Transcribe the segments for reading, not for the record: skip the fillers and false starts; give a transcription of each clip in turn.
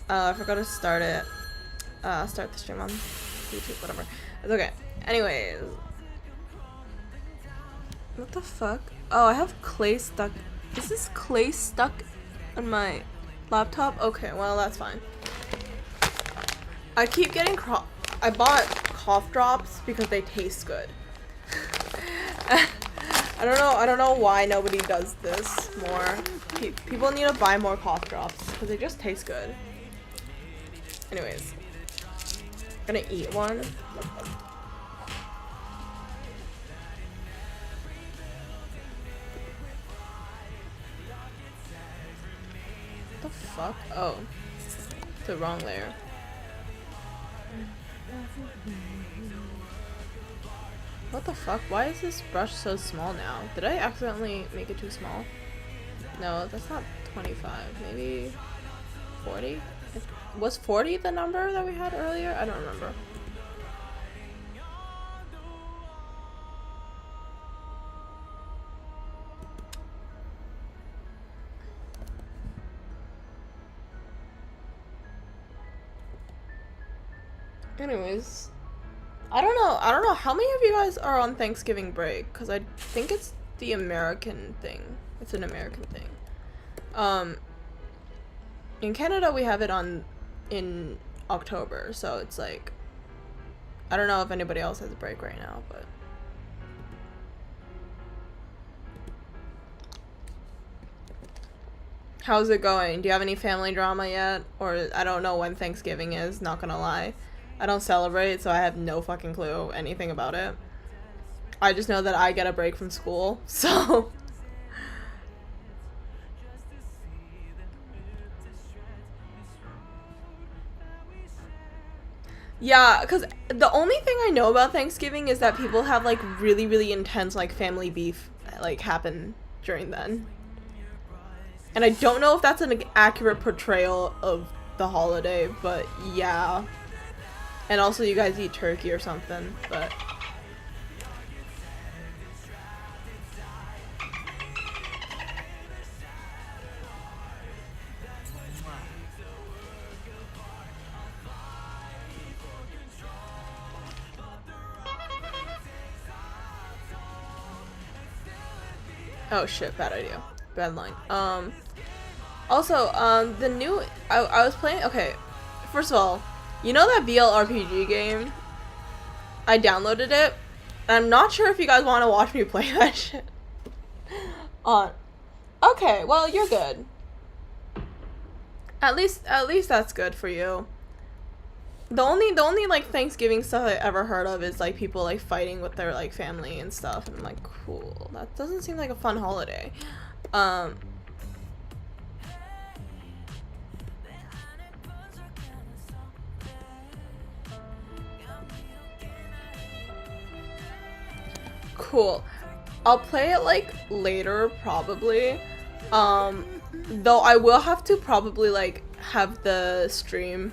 I forgot to start it. Start the stream on YouTube, whatever. It's okay. Anyways. What the fuck? Oh, I have clay stuck. Is this clay stuck on my laptop? Okay, well, that's fine. I keep getting I bought cough drops because they taste good. I don't know why nobody does this more. People need to buy more cough drops because they just taste good. Anyways, I'm gonna eat one. What the fuck? Oh, the wrong layer. What the fuck? Why is this brush so small now? Did I accidentally make it too small? No, that's not 25. Maybe 40? Was 40 the number that we had earlier? I don't remember. Anyways, I don't know how many of you guys are on Thanksgiving break, because I think it's the American thing. It's an American thing. In Canada we have it in October, so it's like, I don't know if anybody else has a break right now, but how's it going? Do you have any family drama yet? Or I don't know when Thanksgiving is, not gonna lie. I don't celebrate, so I have no fucking clue anything about it. I just know that I get a break from school, so yeah, because the only thing I know about Thanksgiving is that people have like really intense like family beef like happen during then. And I don't know if that's an accurate portrayal of the holiday, but yeah. And also you guys eat turkey or something, but oh shit, bad idea. Bad line. Also, the new I was playing, okay, first of all, you know that VLRPG game? I downloaded it, and I'm not sure if you guys want to watch me play that shit. Okay, well, you're good. At least that's good for you. The only like Thanksgiving stuff I ever heard of is like people like fighting with their like family and stuff, and I'm like, cool. That doesn't seem like a fun holiday. Cool. I'll play it like later probably. Though I will have to probably like have the stream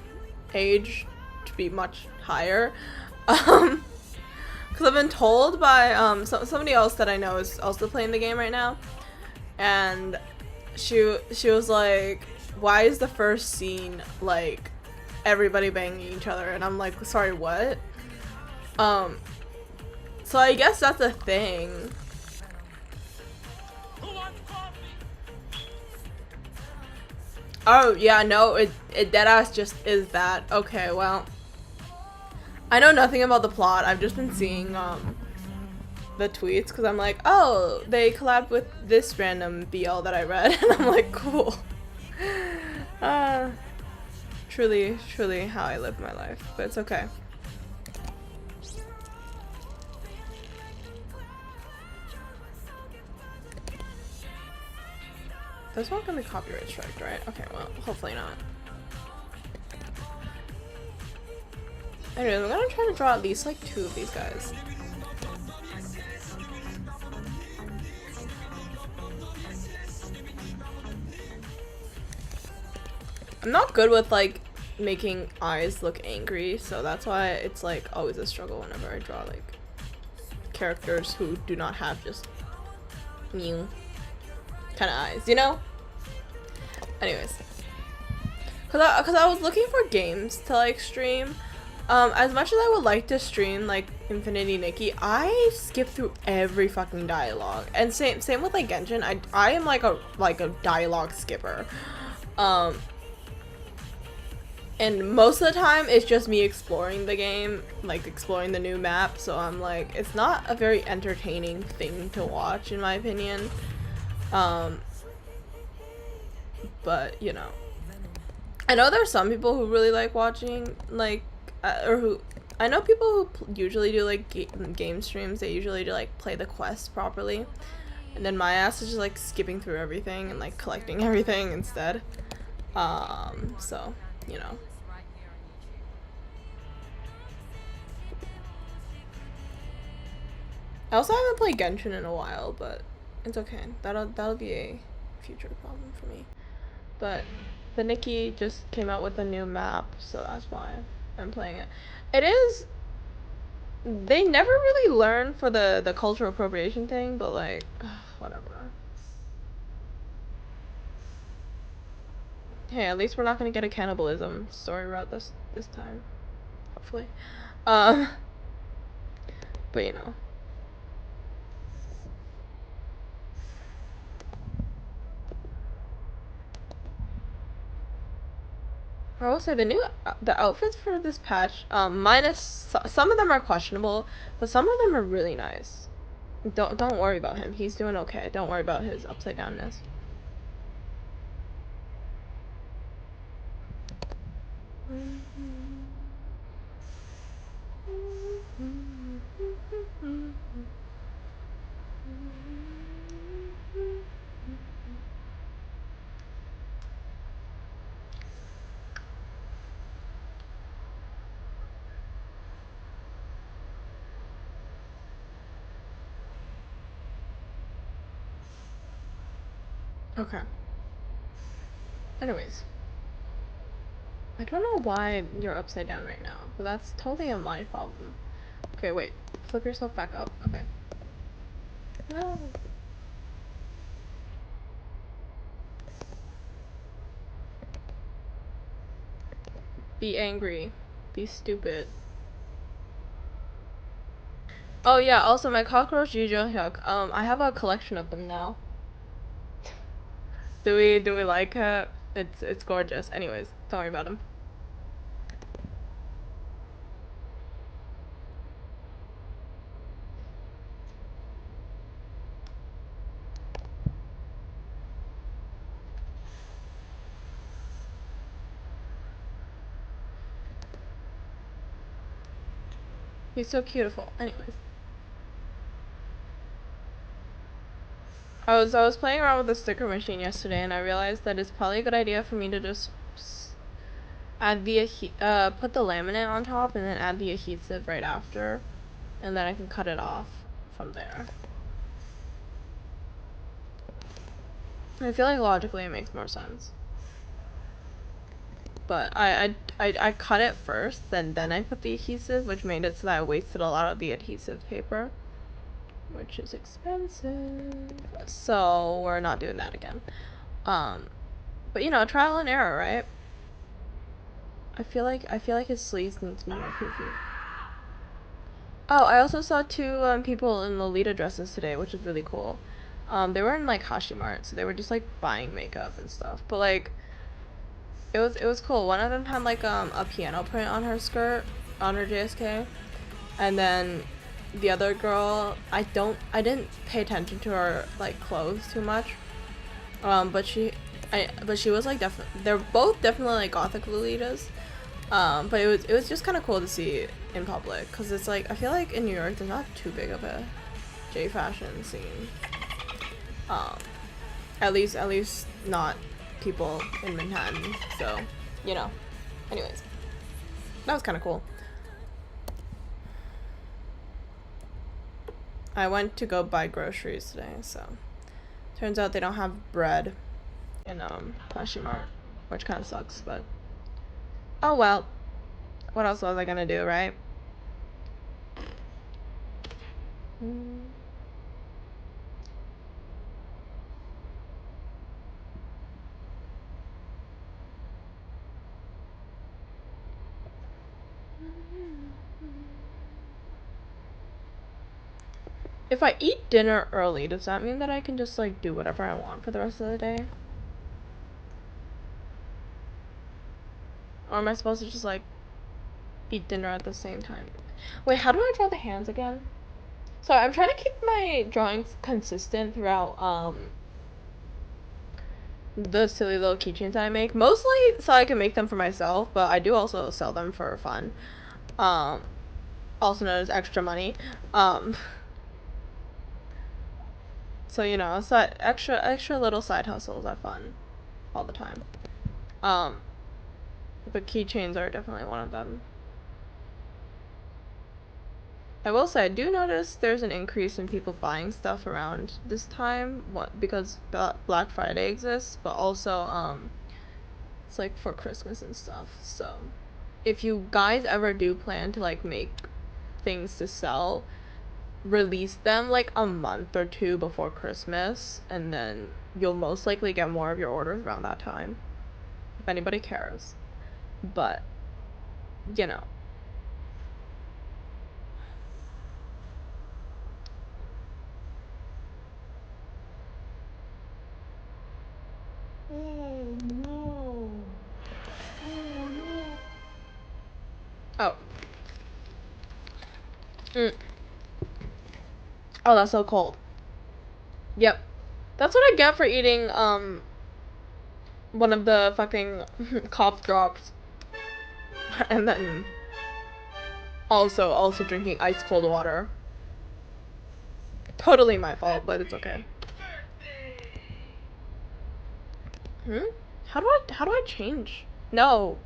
age to be much higher. Cause I've been told by somebody else that I know is also playing the game right now, and she was like, why is the first scene like everybody banging each other? And I'm like, sorry, what? So I guess that's a thing. Oh yeah, no, it deadass just is that. Okay, well, I know nothing about the plot. I've just been seeing the tweets because I'm like, oh, they collabed with this random BL that I read, and I'm like, cool. Truly how I live my life, but it's okay. This one can be copyright striked, right? Okay, well, hopefully not. Anyways, I'm gonna try to draw at least like 2 of these guys. I'm not good with like making eyes look angry, so that's why it's like always a struggle whenever I draw like characters who do not have just new kind of eyes, you know? Anyways, cause I was looking for games to like stream. As much as I would like to stream like Infinity Nikki, I skip through every fucking dialogue. And same with like Genshin. I am like a dialogue skipper. And most of the time it's just me exploring the game, like exploring the new map. So I'm like, it's not a very entertaining thing to watch in my opinion. But you know, I know there's some people who really like watching like or who I know people who usually do like game streams. They usually do like play the quests properly, and then my ass is just like skipping through everything and like collecting everything instead. So you know. I also haven't played Genshin in a while, but it's okay. That'll be a future problem for me. But the Nikki just came out with a new map, so that's why I'm playing it. It is. They never really learn for the cultural appropriation thing, but like, whatever. Hey, at least we're not gonna get a cannibalism story route this time, hopefully. Um, but you know. I will say the outfits for this patch, minus some of them are questionable, but some of them are really nice. Don't worry about him. He's doing okay. Don't worry about his upside downness. Okay. Anyways. I don't know why you're upside down right now, but that's totally a my problem. Okay, wait. Flip yourself back up. Okay. No. Be angry. Be stupid. Oh yeah, also my cockroach Yujo Hyuk. I have a collection of them now. Do we like it? It's gorgeous. Anyways, don't worry about him. He's so beautiful. Anyways. I was playing around with the sticker machine yesterday and I realized that it's probably a good idea for me to just add the put the laminate on top and then add the adhesive right after, and then I can cut it off from there. I feel like logically it makes more sense. But I cut it first, then I put the adhesive, which made it so that I wasted a lot of the adhesive paper, which is expensive. So we're not doing that again. But you know, trial and error, right? I feel like his sleeves need to be more poofy. Oh, I also saw two people in Lolita dresses today, which is really cool. They were in like Hashimart, so they were just like buying makeup and stuff. But like, it was cool. One of them had like a piano print on her skirt, on her JSK, and then the other girl, I didn't pay attention to her like clothes too much. But she was like they're both definitely like gothic Lolitas. But it was just kind of cool to see in public, because it's like, I feel like in New York there's not too big of a J fashion scene. At least not people in Manhattan. So, you know. Anyways, that was kind of cool. I went to go buy groceries today, so turns out they don't have bread in Poshmark, which kind of sucks, but oh well. What else was I gonna do, right? If I eat dinner early, does that mean that I can just like do whatever I want for the rest of the day? Or am I supposed to just like eat dinner at the same time? Wait, how do I draw the hands again? So I'm trying to keep my drawings consistent throughout the silly little keychains I make. Mostly so I can make them for myself, but I do also sell them for fun. Also known as extra money. So you know, extra little side hustles are fun all the time. But keychains are definitely one of them. I will say I do notice there's an increase in people buying stuff around this time, because Black Friday exists, but also it's like for Christmas and stuff. So if you guys ever do plan to like make things to sell, release them like a month or two before Christmas, and then you'll most likely get more of your orders around that time, if anybody cares. But you know. Oh no. Oh no. Oh. Oh, that's so cold. Yep. That's what I get for eating one of the fucking cough drops. And then also drinking ice cold water. Totally my fault, but it's okay. How do I change? No.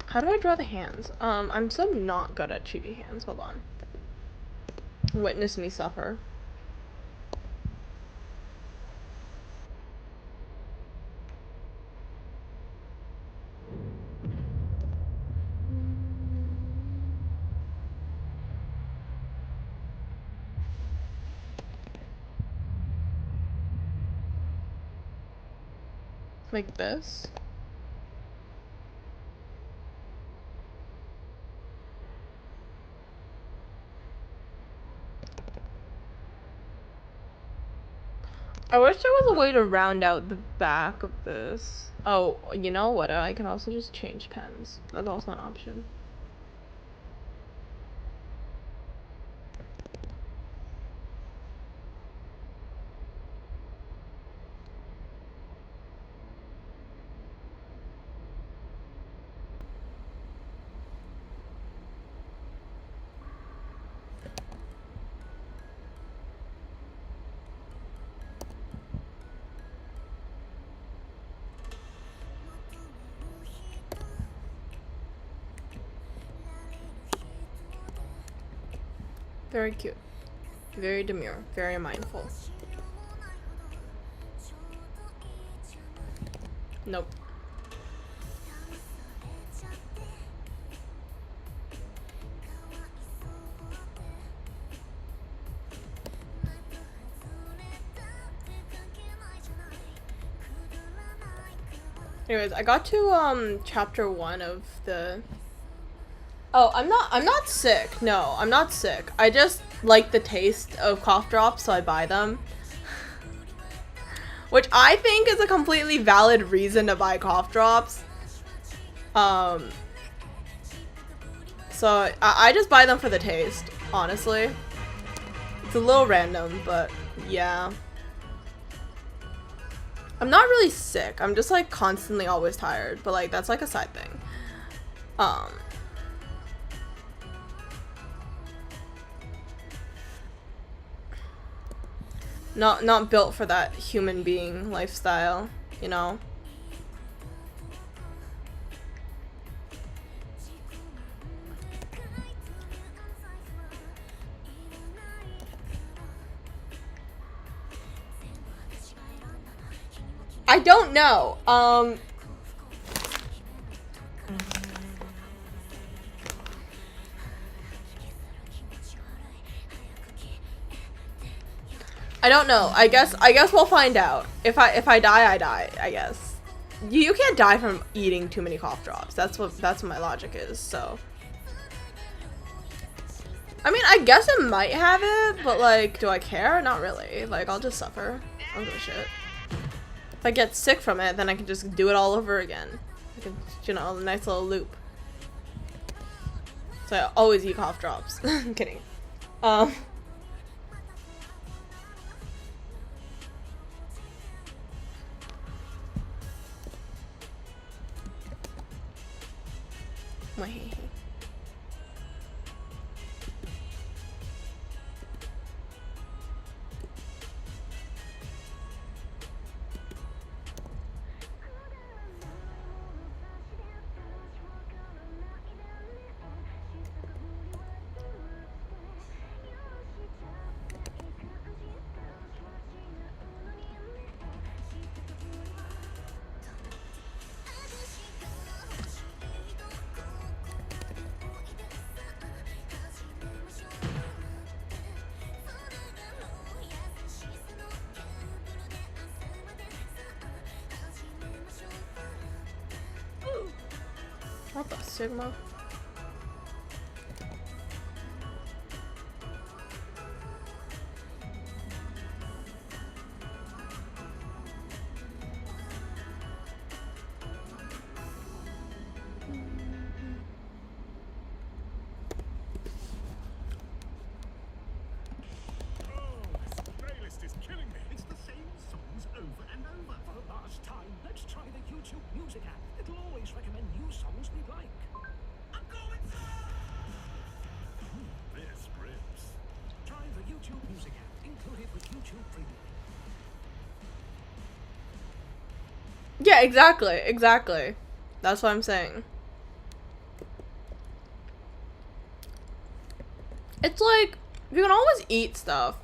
How do I draw the hands? I'm so not good at chibi hands. Hold on. Witness me suffer. Like this? I wish there was a way to round out the back of this. Oh, you know what? I can also just change pens. That's also an option. Very cute. Very demure. Very mindful. Nope. Anyways, I got to chapter 1 of the... Oh, I'm not sick. No, I'm not sick. I just like the taste of cough drops, so I buy them. Which I think is a completely valid reason to buy cough drops. So I just buy them for the taste, honestly. It's a little random, but yeah. I'm not really sick. I'm just like constantly always tired, but like that's like a side thing. Not built for that human being lifestyle, you know? I don't know. I don't know. I guess we'll find out. If I die, I die, I guess. You can't die from eating too many cough drops. That's what my logic is, so. I mean, I guess it might have it, but like, do I care? Not really. Like, I'll just suffer. I don't give a shit. If I get sick from it, then I can just do it all over again. I can, you know, a nice little loop. So I always eat cough drops. I'm kidding. Wait. What the Sigma? Yeah, exactly. That's what I'm saying. It's like, you can always eat stuff.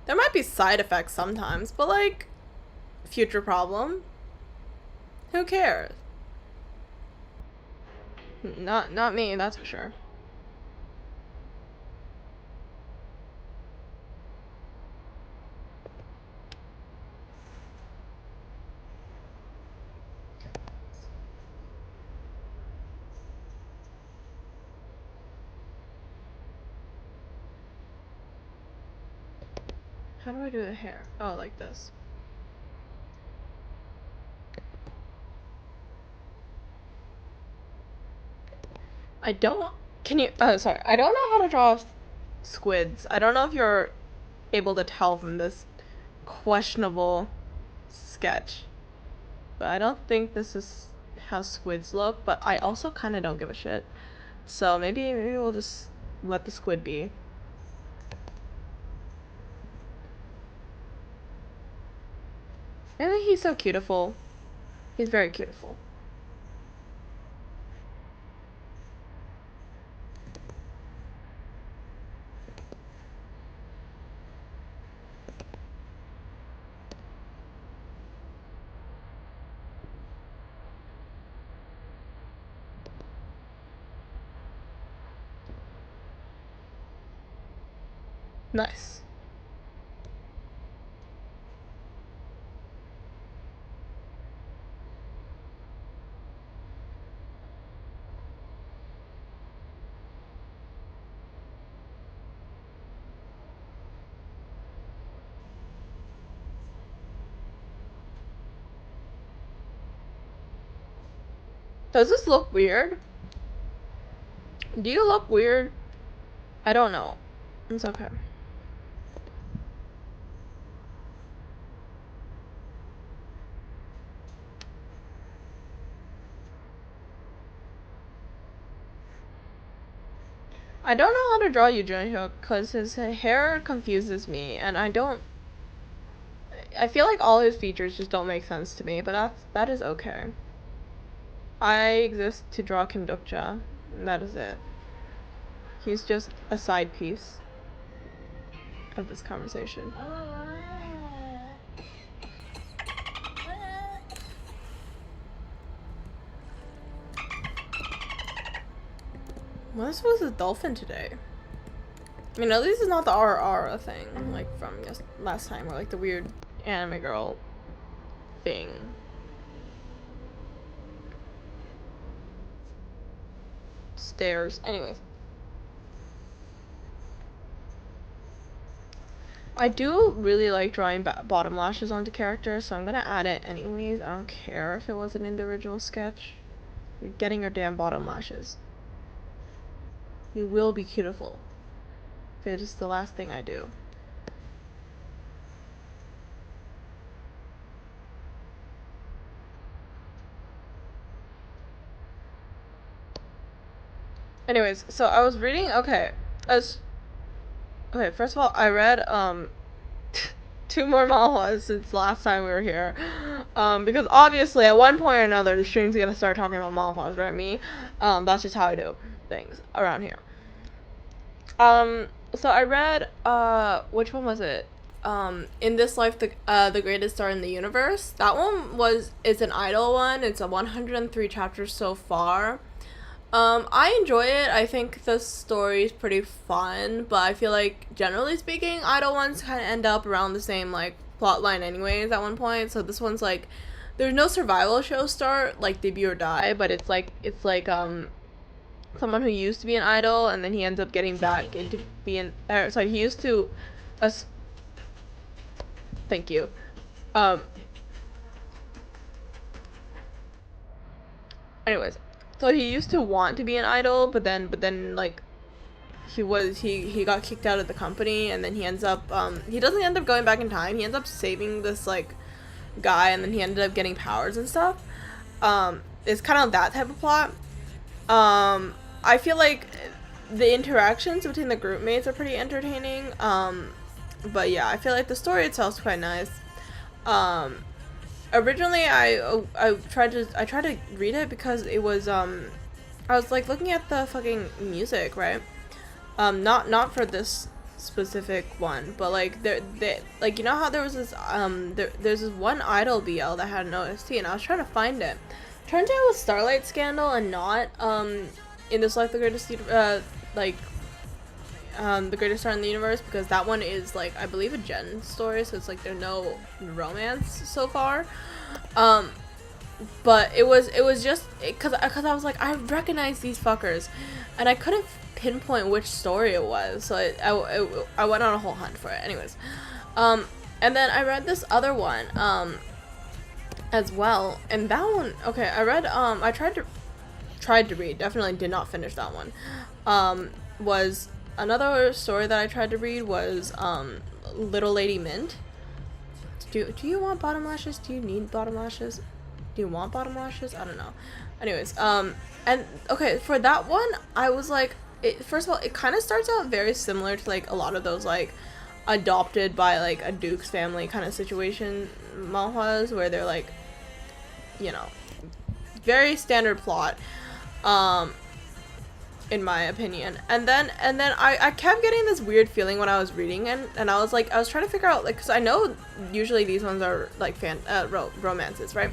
There might be side effects sometimes, but like, future problem. Who cares? Not me, that's for sure. How do I do the hair? Oh, like this. I don't. Can you? Oh, sorry. I don't know how to draw squids. I don't know if you're able to tell from this questionable sketch. But I don't think this is how squids look. But I also kind of don't give a shit. So maybe we'll just let the squid be. I think he's so beautiful. He's very beautiful. Nice. Does this look weird? Do you look weird? I don't know. It's okay. I don't know how to draw Yu Junhyuk because his hair confuses me, and I feel like all his features just don't make sense to me, but that is okay. I exist to draw Kim Dukja, and that is it. He's just a side piece of this conversation. What is with the dolphin today? I mean, at least it's not the RR thing, like from last time, or like the weird anime girl thing. Stairs. Anyways. I do really like drawing bottom lashes onto characters, so I'm gonna add it anyways. I don't care if it was an individual sketch. You're getting your damn bottom lashes. You will be beautiful. If it is the last thing I do. Anyways, so I was reading, okay, first of all, I read, 2 more manhwas since last time we were here, because obviously at one point or another the stream's gonna start talking about manhwas, right? That's just how I do things around here. So I read, which one was it? In This Life, the Greatest Star in the Universe. That one it's an idol one. It's a 103 chapters so far. I enjoy it. I think the story is pretty fun, but I feel like, generally speaking, idol ones kind of end up around the same, like, plot line anyways at one point. So this one's, like, there's no survival show start, like, debut or die, but it's like, someone who used to be an idol, and then he ends up getting back into being, sorry, he used to, thank you, anyways, so he used to want to be an idol, but then like he got kicked out of the company, and then he ends up he doesn't end up going back in time. He ends up saving this like guy, and then he ended up getting powers and stuff. It's kind of that type of plot. I feel like the interactions between the group mates are pretty entertaining. But yeah, I feel like the story itself is quite nice. Originally I tried to read it because it was I was like looking at the fucking music, right? Not for this specific one, but like like, you know how there was this there's this one idol BL that had an OST, and I was trying to find it. Turns out it was Starlight Scandal and not In This Life, the Greatest like the Greatest Star in the Universe, because that one is like, I believe, a gen story, so it's like there's no romance so far. But it was just because I was like, I recognize these fuckers, and I couldn't pinpoint which story it was, so I went on a whole hunt for it. Anyways, and then I read this other one as well, and that one, okay, I read I tried to read, definitely did not finish that one. Was another story that I tried to read was Little Lady Mint. Do you want bottom lashes? Do you need bottom lashes? Do you want bottom lashes? I don't know. Anyways, and okay, for that one, I was like, first of all, it kind of starts out very similar to like a lot of those like adopted by like a Duke's family kind of situation manhwas, where they're like, you know, very standard plot, in my opinion. And then I kept getting this weird feeling when I was reading, and I was like, I was trying to figure out, like, because I know usually these ones are like romances, right?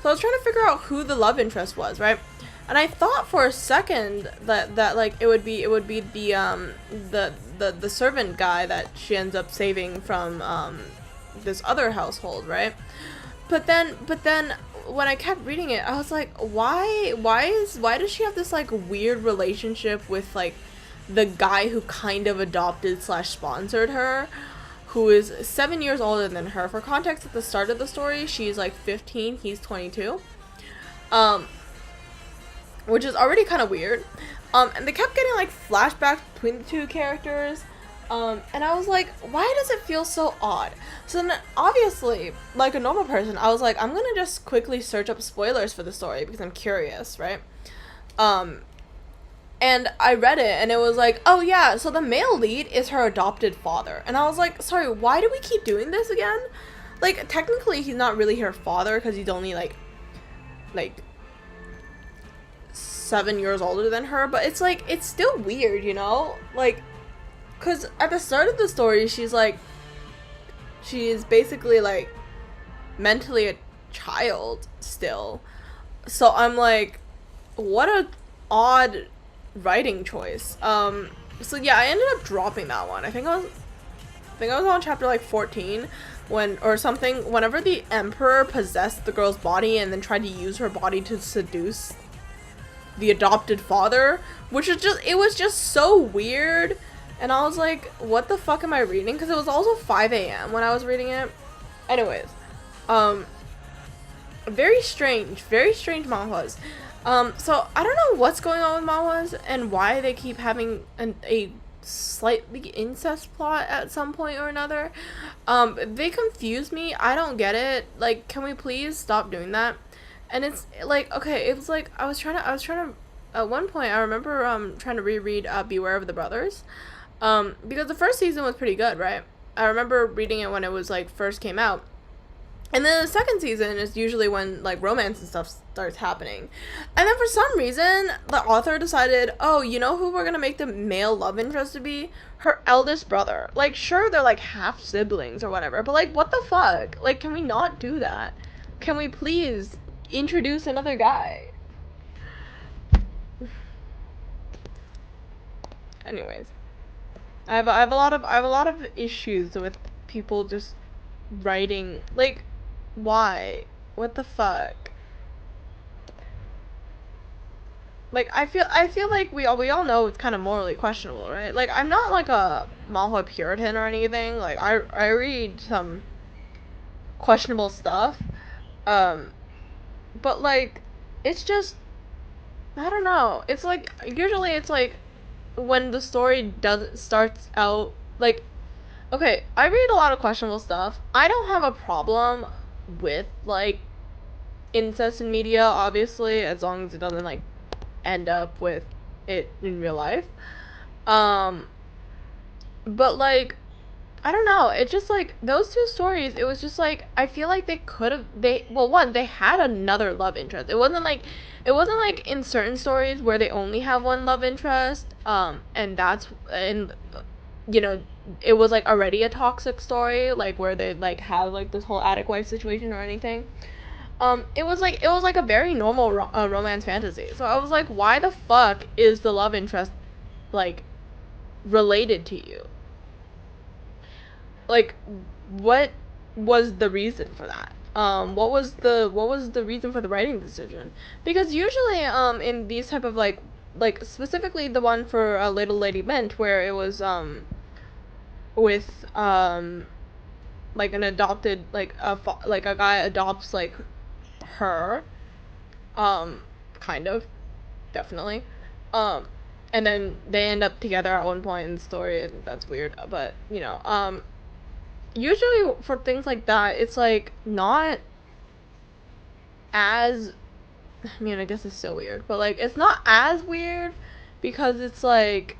So I was trying to figure out who the love interest was, right? And I thought for a second that like it would be the servant guy that she ends up saving from this other household, right? But then when I kept reading it, I was like, why does she have this like weird relationship with like the guy who kind of adopted / sponsored her, who is 7 years older than her? For context, at the start of the story, she's like 15, he's 22. Which is already kind of weird. And they kept getting like flashbacks between the two characters. And I was like, why does it feel so odd? So then, obviously, like a normal person, I was like, I'm gonna just quickly search up spoilers for the story because I'm curious, right? And I read it, and it was like, oh yeah, so the male lead is her adopted father. And I was like, sorry, why do we keep doing this again? Like, technically, he's not really her father because he's only like 7 years older than her, but it's like, it's still weird, you know? Like, because at the start of the story, she's basically like mentally a child still. So I'm like, what a odd writing choice. So yeah, I ended up dropping that one. I think I was on chapter like 14 when or something, whenever the emperor possessed the girl's body and then tried to use her body to seduce the adopted father, which is just, it was just so weird. And I was like, what the fuck am I reading? Because it was also 5 a.m. when I was reading it. Anyways, very strange manhwas. So I don't know what's going on with manhwas and why they keep having a slightly incest plot at some point or another. They confuse me. I don't get it. Like, can we please stop doing that? And it's like, okay, it was like I was trying to at one point I remember trying to reread Beware of the Brothers. Because the first season was pretty good, right? I remember reading it when it was like first came out. And then the second season is usually when like romance and stuff starts happening. And then for some reason, the author decided, oh, you know who we're gonna make the male love interest to be? Her eldest brother. Like, sure, they're like half siblings or whatever, but like, what the fuck? Like, can we not do that? Can we please introduce another guy? Anyways, I have a lot of issues with people just writing, like, why? What the fuck? Like, I feel like we all know it's kind of morally questionable, right? Like, I'm not like a manhwa puritan or anything. Like, I read some questionable stuff, um, but like, it's just, I don't know. It's like usually it's like when the story does starts out like, okay, I read a lot of questionable stuff. I don't have a problem with like incest in media, obviously, as long as it doesn't like end up with it in real life. Um, but like, I don't know. It's just like those two stories. It was just like I feel like they could have well, one, they had another love interest. It wasn't like in certain stories where they only have one love interest. And that's and you know, it was like already a toxic story, like where they like have like this whole addict wife situation or anything. It was like a very normal romance fantasy. So I was like, why the fuck is the love interest like related to you? Like, what was the reason for that? What was the reason for the writing decision? Because usually in these type of like specifically the one for Little Lady Mint where it was with like an adopted like like a guy adopts like her, um kind of, definitely, um and then they end up together at one point in the story, and that's weird, but you know, usually for things like that it's like not as, I mean, I guess it's so weird, but like it's not as weird because it's like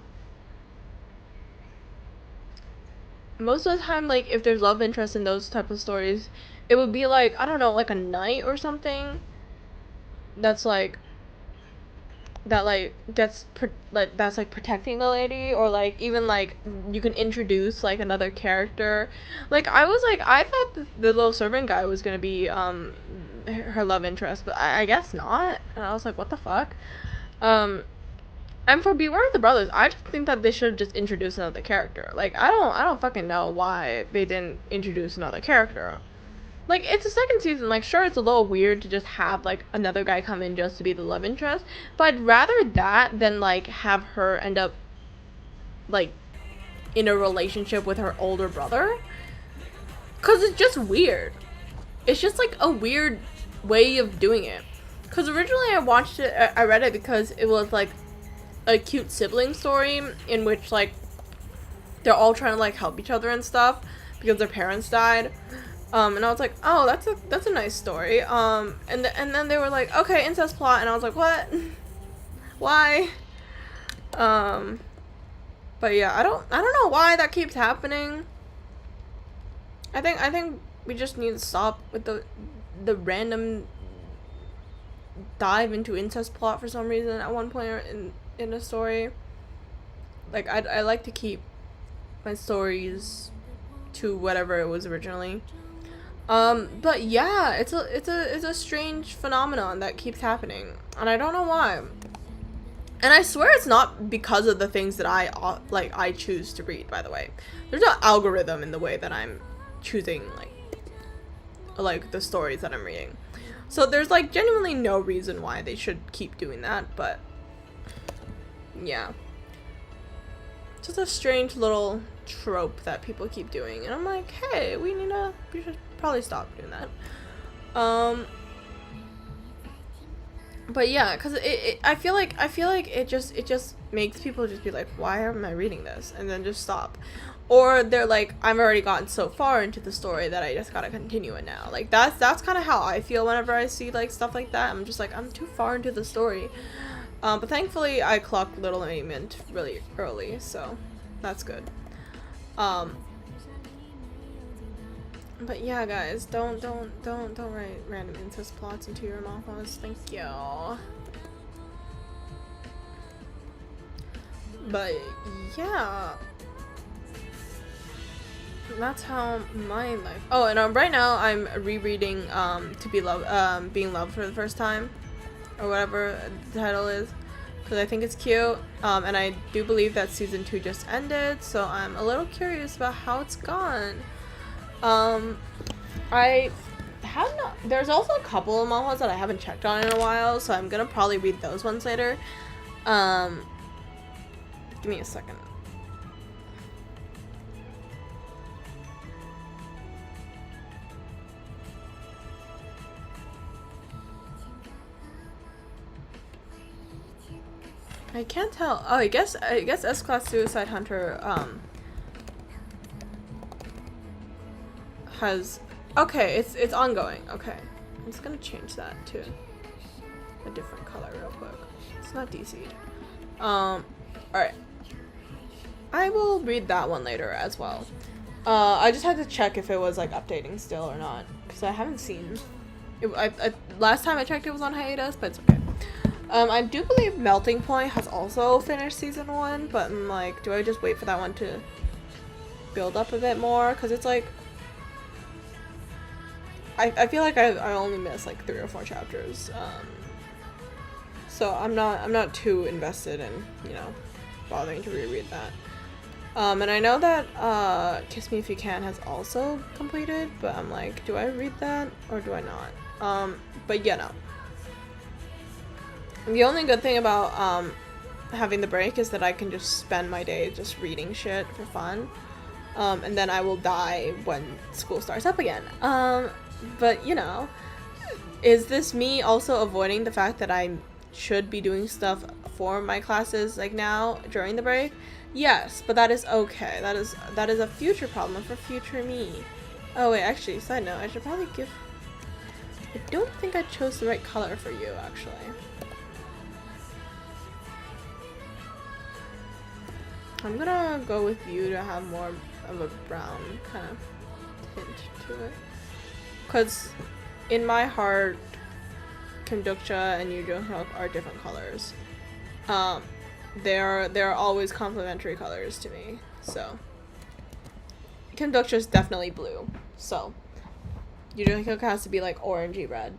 most of the time, like if there's love interest in those type of stories, it would be like, I don't know, like a knight or something that's like like that's like protecting the lady, or like even like you can introduce like another character. Like I was like, I thought the little servant guy was gonna be her love interest, but I guess not, and I was like, what the fuck. um and for Beware of the Brothers, I just think that they should have just introduced another character. Like I don't fucking know why they didn't introduce another character. Like, it's the second season, like, sure, it's a little weird to just have, like, another guy come in just to be the love interest, but I'd rather that than, like, have her end up, like, in a relationship with her older brother. Because it's just weird. It's just, like, a weird way of doing it. Because originally I watched it, I read it because it was, like, a cute sibling story in which, like, they're all trying to, like, help each other and stuff because their parents died. And I was like, oh, that's a nice story. And then they were like, okay, incest plot, and I was like, what? Why? But yeah, I don't know why that keeps happening. I think we just need to stop with the random dive into incest plot for some reason at one point in a story. Like I like to keep my stories to whatever it was originally. But yeah, it's a strange phenomenon that keeps happening, and I don't know why. And I swear it's not because of the things that I choose to read, by the way. There's no algorithm in the way that I'm choosing like the stories that I'm reading. So there's like genuinely no reason why they should keep doing that, but yeah. Just a strange little trope that people keep doing, and I'm like, hey, we should probably stop doing that. But yeah, cause I feel like it just makes people just be like, why am I reading this, and then just stop, or they're like, I've already gotten so far into the story that I just gotta continue it now. Like that's kind of how I feel whenever I see like stuff like that. I'm just like, I'm too far into the story. But thankfully I clocked Little Mermaid Mint really early, so that's good. But yeah, guys, don't write random incest plots into your manhwas. Thank you. But yeah, that's how my life. Oh, and right now I'm rereading To Be Loved, Being Loved for the first time, or whatever the title is, because I think it's cute. And I do believe that season 2 just ended, so I'm a little curious about how it's gone. I have not. There's also a couple of manhwas that I haven't checked on in a while, so I'm gonna probably read those ones later. Give me a second. I can't tell. Oh, I guess S-Class Suicide Hunter has. Okay, it's ongoing. Okay, I'm just gonna change that to a different color real quick. It's not DC'd. Alright. I will read that one later as well. I just had to check if it was like updating still or not, because I haven't seen it. Last time I checked it was on hiatus, but it's okay. I do believe Melting Point has also finished season 1, but I'm like, do I just wait for that one to build up a bit more? Because it's like, I feel like I only missed like 3 or 4 chapters, so I'm not too invested in, you know, bothering to reread that. And I know that Kiss Me If You Can has also completed, but I'm like, do I read that or do I not? But yeah, no. The only good thing about having the break is that I can just spend my day just reading shit for fun, and then I will die when school starts up again. But you know, is this me also avoiding the fact that I should be doing stuff for my classes like now during the break? Yes, but that is okay. That is a future problem for future me. Oh wait, actually, side note, I should probably give. I don't think I chose the right color for you, actually. I'm gonna go with you to have more of a brown kind of tint to it. Because in my heart, Kim Dukja and Yoo Jung-hyuk are different colors. They're always complementary colors to me. So Kim Dukja is definitely blue. So Yoo Jung-hyuk has to be like orangey red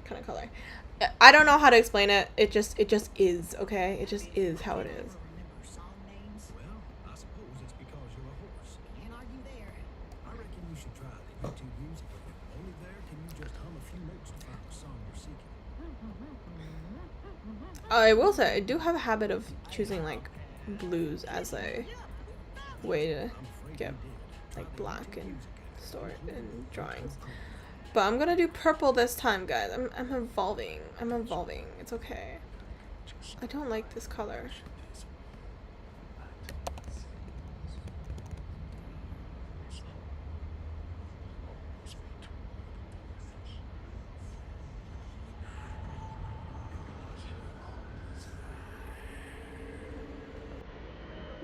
kind of color. I don't know how to explain it. It just is, okay? It just is how it is. I will say, I do have a habit of choosing, like, blues as a way to get, like, black in drawings. But I'm gonna do purple this time, guys. I'm evolving. I'm evolving. It's okay. I don't like this color.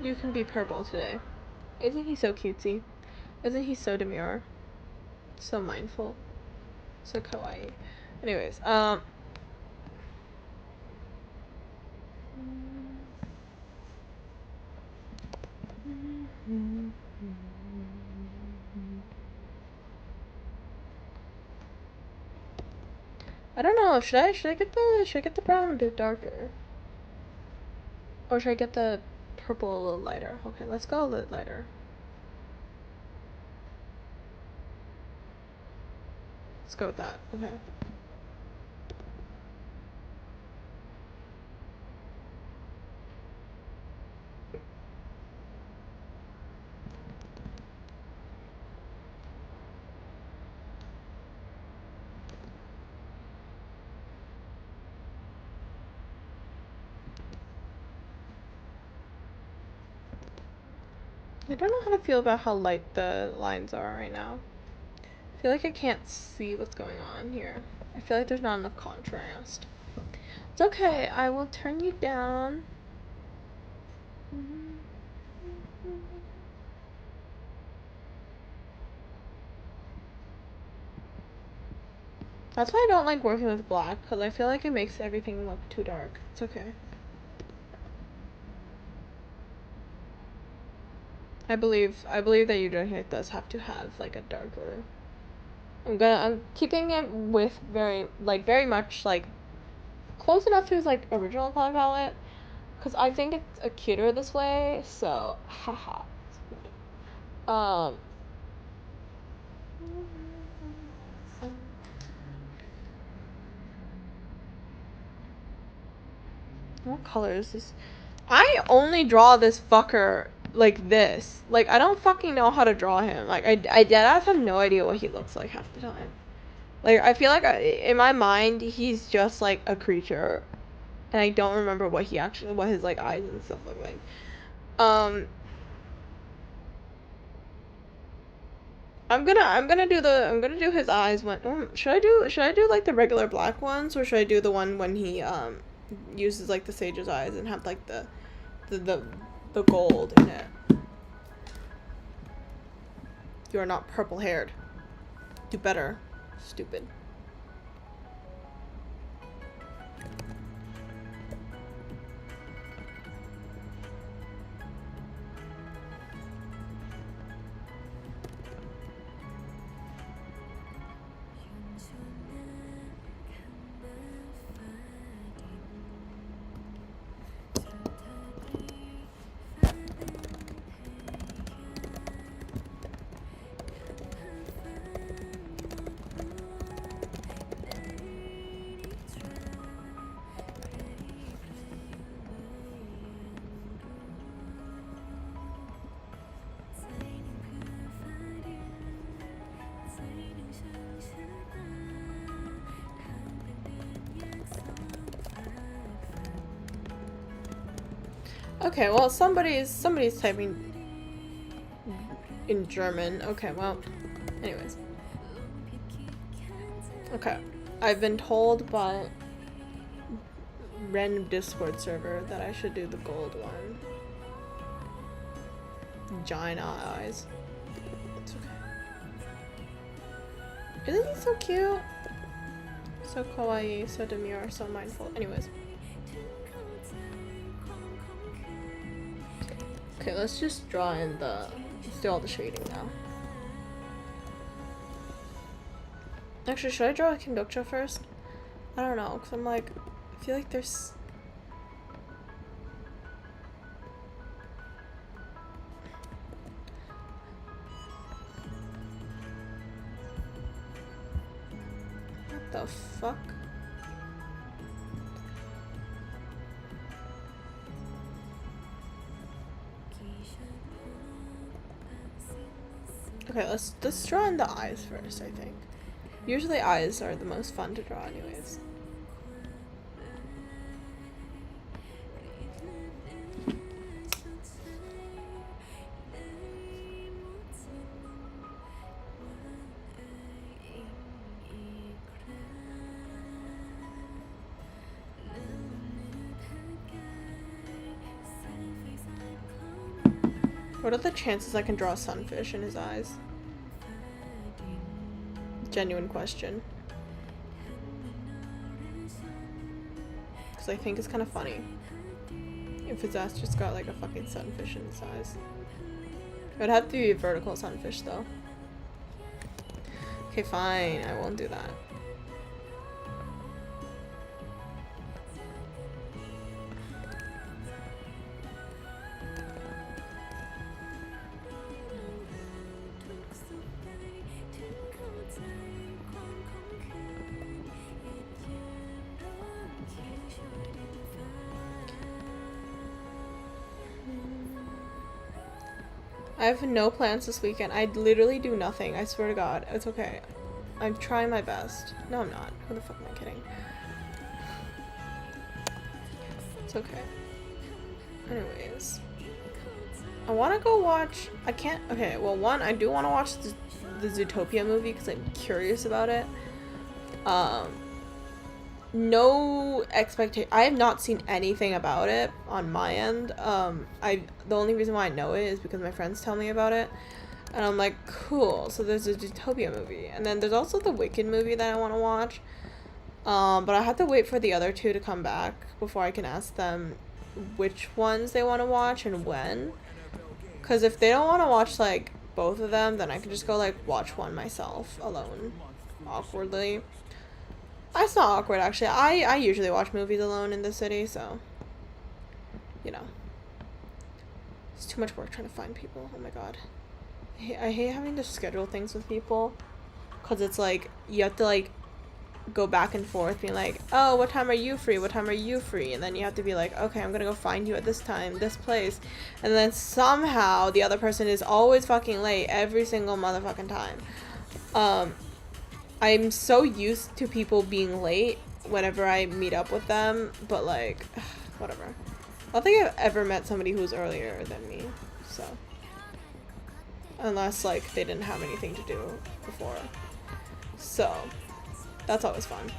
You can be purple today. Isn't he so cutesy? Isn't he so demure? So mindful. So kawaii. Anyways, I don't know, should I get the brown a bit darker? Or should I get the purple a little lighter? Okay, let's go a little lighter. Let's go with that. Okay. I don't know how to feel about how light the lines are right now. I feel like I can't see what's going on here. I feel like there's not enough contrast. It's okay, I will turn you down. That's why I don't like working with black, because I feel like it makes everything look too dark. It's okay. I believe that Udon does have to have like a darker. I'm keeping it with very much like close enough to his like original color palette, because I think it's cuter this way. So haha. What color is this? I only draw this fucker like this. Like, I don't fucking know how to draw him. Like, I deadass have no idea what he looks like half the time. Like, I feel like in my mind, he's just like a creature. And I don't remember what his like eyes and stuff look like. I'm gonna do his eyes when, should I do like the regular black ones, or should I do the one when he, uses like the sage's eyes and have like the gold in it? You are not purple haired. Do better, stupid. Okay, well, somebody's typing in German. Okay, well, anyways. Okay, I've been told by random Discord server that I should do the gold one. Giant eyes. It's okay. Isn't he so cute? So kawaii, so demure, so mindful. Anyways. Okay, let's just draw in let's do all the shading now. Actually, should I draw a Kimdokcha first? I don't know, because I'm like, I feel like there's... What the fuck? Okay, let's draw in the eyes first, I think. Usually eyes are the most fun to draw anyways. What are the chances I can draw a sunfish in his eyes? Genuine question. Because I think it's kind of funny if his ass just got like a fucking sunfish in his eyes. It would have to be a vertical sunfish though. Okay, fine, I won't do that. I have no plans this weekend. I literally do nothing. I swear to God. It's okay. I'm trying my best. No, I'm not. Who the fuck am I kidding? It's okay. Anyways. I want to go watch... I can't... Okay, well, one, I do want to watch the Zootopia movie because I'm curious about it. No expectation. I have not seen anything about it on my end. The only reason why I know it is because my friends tell me about it. And I'm like, cool. So there's a Zootopia movie. And then there's also the Wicked movie that I want to watch. But I have to wait for the other two to come back before I can ask them which ones they want to watch and when. Because if they don't want to watch, like, both of them, then I can just go, like, watch one myself alone. Awkwardly. It's not awkward, actually. I usually watch movies alone in the city, so... You know. It's too much work trying to find people. Oh my god. I hate having to schedule things with people. Because it's like, you have to, like, go back and forth being like, oh, what time are you free? What time are you free? And then you have to be like, okay, I'm gonna go find you at this time, this place. And then somehow the other person is always fucking late every single motherfucking time. I'm so used to people being late whenever I meet up with them, but like, whatever. I don't think I've ever met somebody who's earlier than me, so. Unless, like, they didn't have anything to do before. So, that's always fun.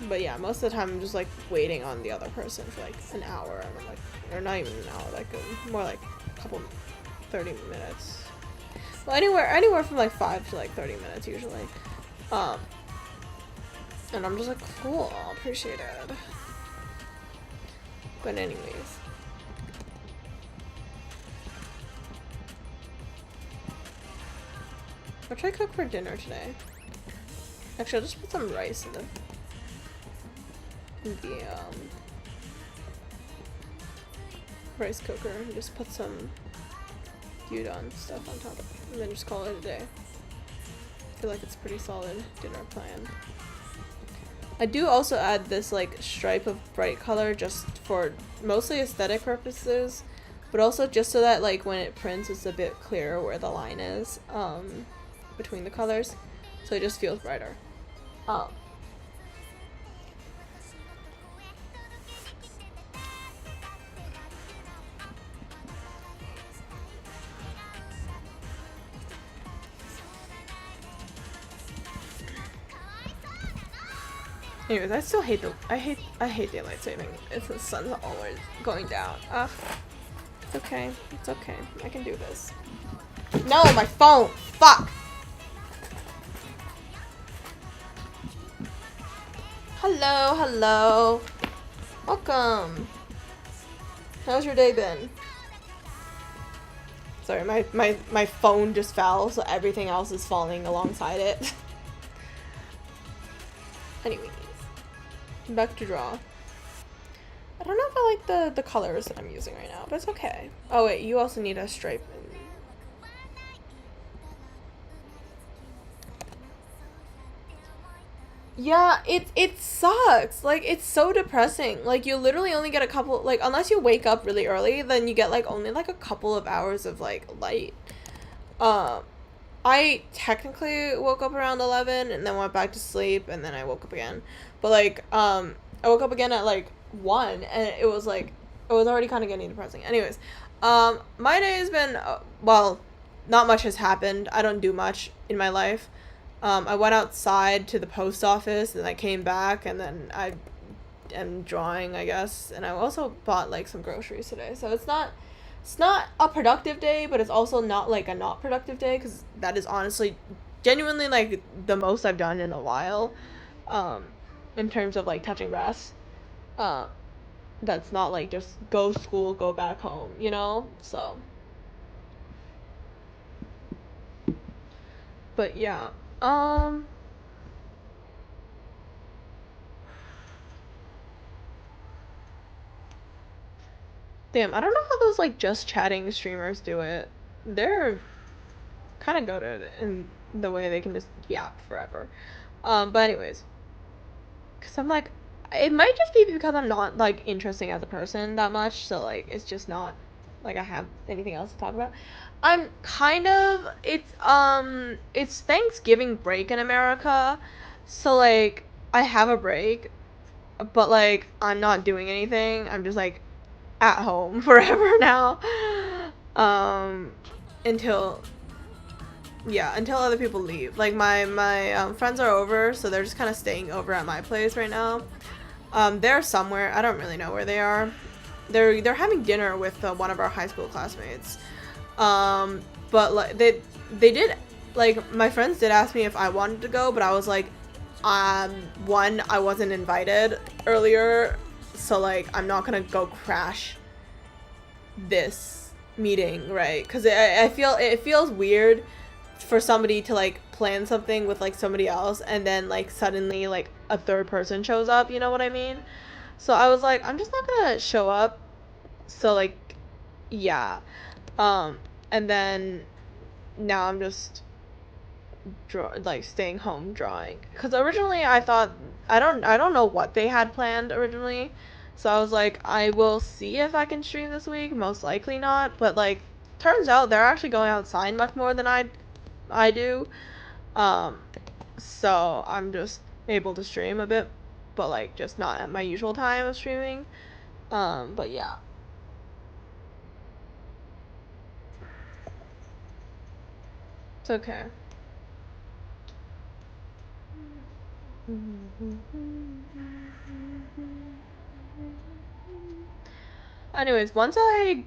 But yeah, most of the time I'm just, like, waiting on the other person for, like, an hour. And I'm like, or not even an hour, like, more like a couple, 30 minutes. Well, anywhere from, like, 5 to, like, 30 minutes, usually. And I'm just like, cool, appreciate it. But anyways. What should I cook for dinner today? Actually, I'll just put some rice in the rice cooker and just put some gyudon stuff on top of it, and then just call it a day. I feel like it's a pretty solid dinner plan. I do also add this like stripe of bright color just for mostly aesthetic purposes, but also just so that like when it prints it's a bit clearer where the line is between the colors, so it just feels brighter. Anyways, I still hate I hate daylight saving. It's the sun's always going down. It's okay. It's okay. I can do this. No, my phone! Fuck! Hello, hello. Welcome. How's your day been? Sorry, my phone just fell, so everything else is falling alongside it. Anyways. Back to draw. I don't know if I like the colors that I'm using right now, but it's okay. Oh wait, you also need a stripe. Yeah, it sucks. Like, it's so depressing. Like, you literally only get a couple, like, unless you wake up really early, then you get, like, only, like, a couple of hours of, like, light. I technically woke up around 11 and then went back to sleep and then I woke up again. But, like, I woke up again at, like, 1 and it was, like, it was already kind of getting depressing. Anyways, my day has been, well, not much has happened. I don't do much in my life. I went outside to the post office and I came back and then I am drawing, I guess. And I also bought like some groceries today. So it's not a productive day, but it's also not like a not productive day because that is honestly genuinely like the most I've done in a while in terms of like touching grass. That's not like just go school, go back home, you know? So. But yeah. Damn, I don't know how those like just chatting streamers do it. They're kind of goated in the way they can just yap forever. But anyways, cause I'm like, it might just be because I'm not like interesting as a person that much, so like it's just not like I have anything else to talk about. I'm kind of it's Thanksgiving break in America, so like I have a break, but like I'm not doing anything. I'm just like at home forever now. Um, until until other people leave. Like my friends are over, so they're just kind of staying over at my place right now. They're somewhere. I don't really know where they are. They're having dinner with one of our high school classmates. But like they did, like my friends did ask me if I wanted to go, but I was like, one, I wasn't invited earlier, so like I'm not gonna go crash this meeting, right? Because I feel it feels weird for somebody to like plan something with like somebody else and then like suddenly like a third person shows up, you know what I mean? So I was like, I'm just not gonna show up. So like, yeah. Um, and then now I'm just like staying home drawing. Cause originally I thought I don't know what they had planned originally. So I was like, I will see if I can stream this week. Most likely not, but like turns out they're actually going outside much more than I do. Um, so I'm just able to stream a bit, but like just not at my usual time of streaming. But yeah. It's okay. Anyways, once I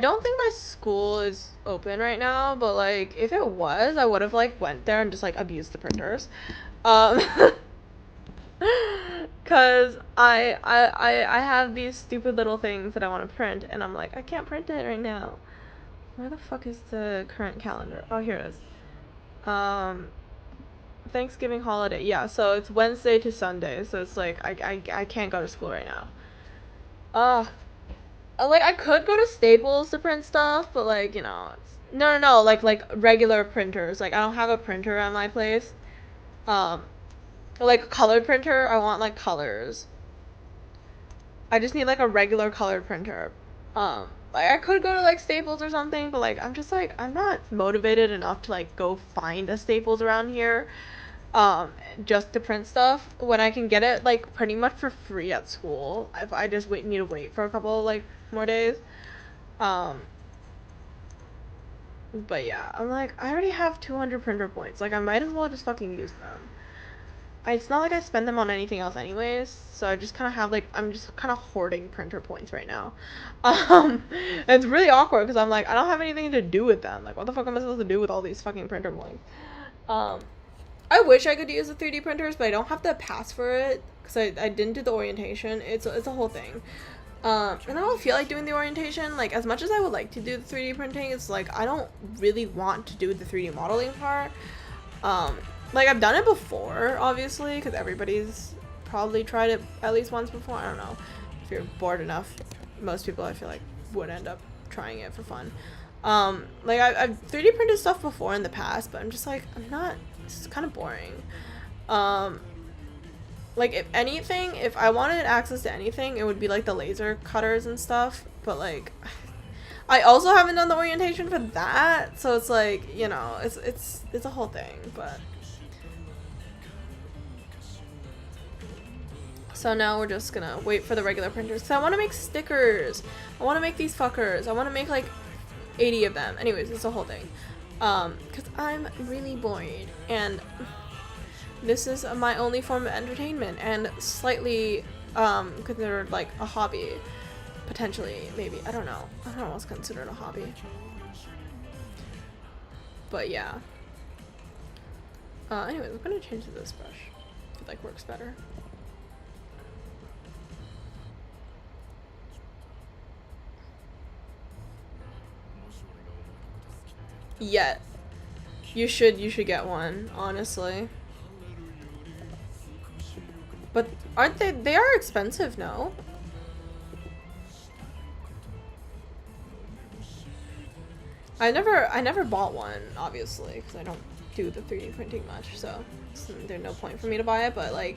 don't think my school is open right now, but like if it was, I would have like went there and just like abused the printers. Um cuz I have these stupid little things that I want to print and I'm like I can't print it right now. Where the fuck is the current calendar? Oh, here it is. Thanksgiving holiday. Yeah, so it's Wednesday to Sunday. So it's like I can't go to school right now. Like I could go to Staples to print stuff, but like, you know, no, like regular printers. Like I don't have a printer at my place. Um, like a colored printer, I want like colors. I just need like a regular colored printer. Like I could go to like Staples or something, but like I'm just like I'm not motivated enough to like go find a Staples around here um just to print stuff when I can get it like pretty much for free at school if I just need to wait for a couple like more days. Um but yeah, I'm like I already have 200 printer points. Like I might as well just fucking use them. It's not like I spend them on anything else anyways, so I just kind of have like I'm just kind of hoarding printer points right now. It's really awkward because I'm like I don't have anything to do with them. Like what the fuck am I supposed to do with all these fucking printer points? Um, I wish I could use the 3D printers, but I don't have to pass for it because I didn't do the orientation. It's a whole thing. And I don't feel like doing the orientation. Like as much as I would like to do the 3D printing, it's like I don't really want to do the 3D modeling part. Um, like I've done it before, obviously, because everybody's probably tried it at least once before. I don't know. If you're bored enough, most people I feel like would end up trying it for fun. Like I've 3D printed stuff before in the past, but I'm just like I'm not. This is kind of boring. Like if anything, if I wanted access to anything, it would be like the laser cutters and stuff. But like, I also haven't done the orientation for that, so it's like you know, it's a whole thing. But so now we're just gonna wait for the regular printers. So I want to make stickers. I want to make these fuckers. I want to make like 80 of them. Anyways, it's a whole thing. Because I'm really bored and this is my only form of entertainment and slightly considered like a hobby, potentially. Maybe I don't know what's considered a hobby, but yeah. Anyways, I'm gonna change to this brush. It like works better. Yet you should get one, honestly. But aren't they are expensive, no? I never bought one, obviously, because I don't do the 3D printing much, so there's no point for me to buy it, but like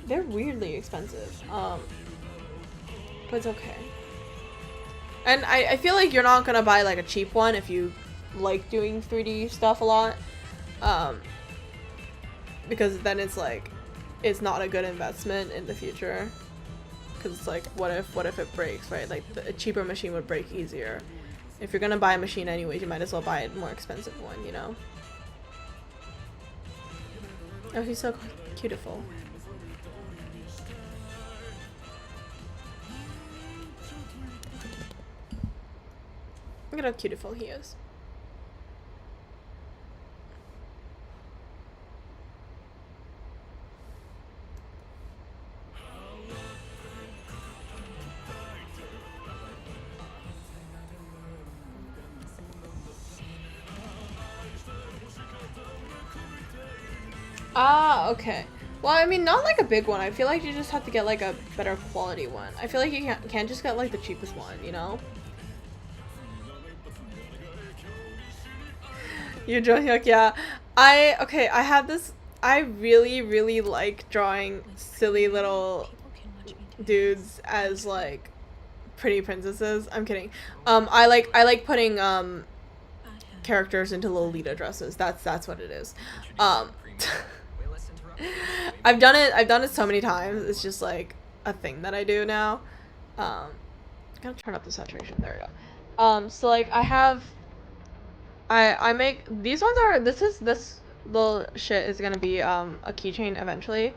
they're weirdly expensive. But it's okay. And I feel like you're not gonna buy like a cheap one if you like doing 3D stuff a lot. Because then it's like, it's not a good investment in the future. Because it's like, what if it breaks, right? Like, a cheaper machine would break easier. If you're gonna buy a machine anyways, you might as well buy a more expensive one, you know? Oh, he's so beautiful. Look at how beautiful he is. Ah, okay. Well, I mean, not like a big one. I feel like you just have to get like a better quality one. I feel like you can't just get like the cheapest one, you know? You drawing hook, yeah. I have this. I really like drawing silly little dudes as like pretty princesses. I'm kidding. I like putting characters into Lolita dresses. That's what it is. I've done it so many times. It's just like a thing that I do now. I'm gonna turn up the saturation. There we go. So like I make these ones are this little shit is gonna be a keychain eventually,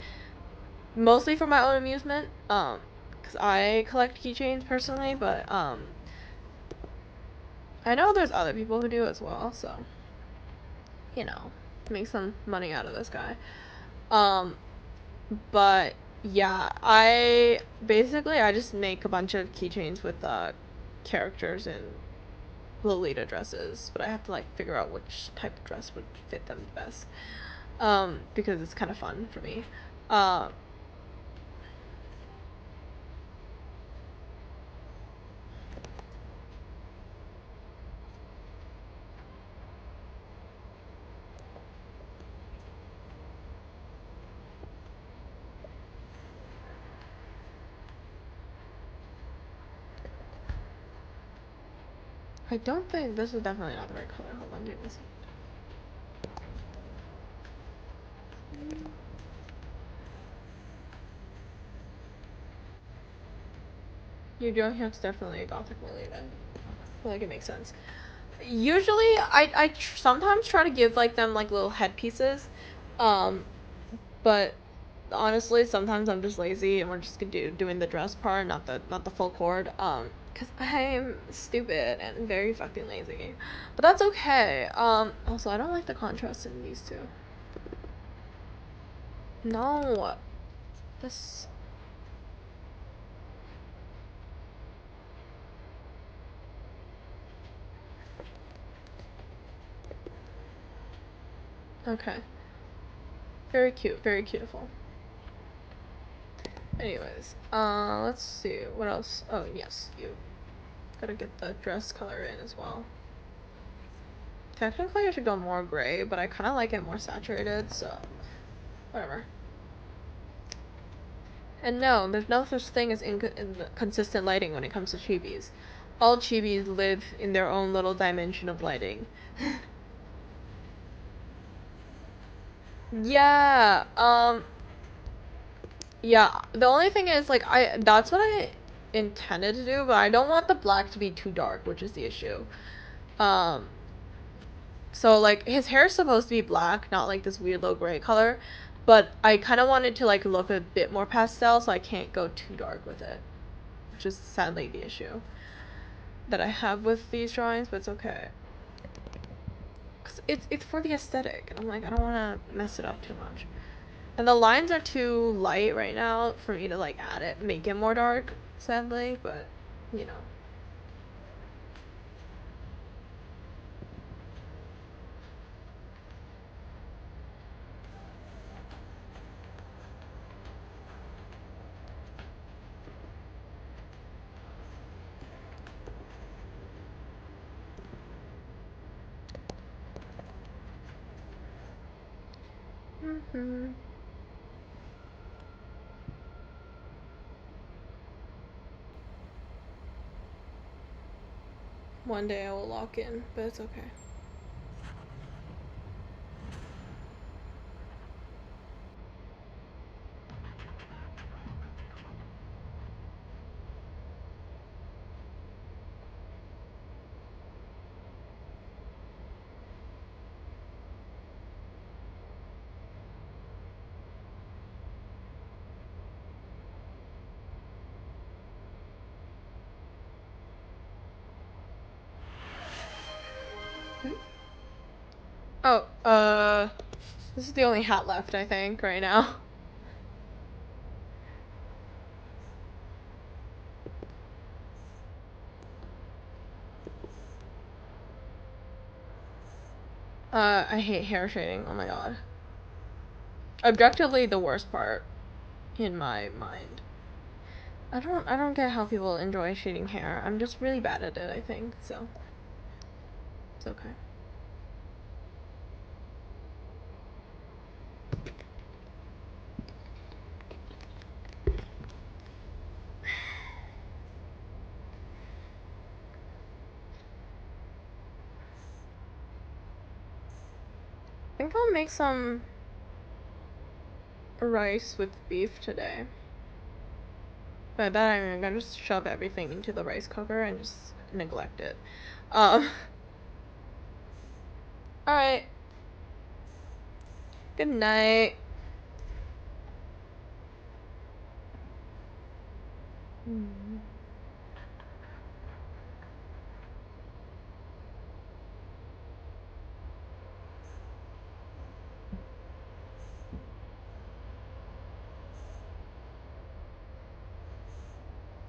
mostly for my own amusement. Cause I collect keychains personally, but I know there's other people who do as well. So you know, make some money out of this guy. Um, but yeah, I just make a bunch of keychains with characters in Lolita dresses, but I have to like figure out which type of dress would fit them the best. Because it's kind of fun for me. Uh, I don't think this is definitely not the right color. Hold on, do this. Your Young Hyuk's definitely a gothic Lolita. I feel like it makes sense. Usually, I sometimes try to give like them like little headpieces, um, but honestly, sometimes I'm just lazy and we're just doing the dress part, not the full cord. Cause I'm stupid and very fucking lazy, but that's okay. Also I don't like the contrast in these two. No, this. Okay. Very cute, very beautiful. Anyways, let's see what else. Oh yes, you gotta get the dress color in as well. Technically, I should go more gray, but I kind of like it more saturated, so whatever. And no, there's no such thing as inconsistent lighting when it comes to chibis. All chibis live in their own little dimension of lighting. Yeah, yeah, the only thing is, like, that's what I intended to do, but I don't want the black to be too dark, which is the issue. Um, so, like, his hair is supposed to be black, not, like, this weird low gray color, but I kind of wanted to, like, look a bit more pastel, so I can't go too dark with it, which is sadly the issue that I have with these drawings, but it's okay. Cause it's for the aesthetic, and I'm like, I don't want to mess it up too much. And the lines are too light right now for me to like add it, make it more dark, sadly, but you know. Mm-hmm. One day I will lock in, but it's okay. Oh, this is the only hat left, I think, right now. I hate hair shading, oh my god. Objectively the worst part, in my mind. I don't get how people enjoy shading hair. I'm just really bad at it, I think, so. It's okay. I think I'll make some rice with beef today. By that I mean I'm gonna just shove everything into the rice cooker and just neglect it. Alright. Good night.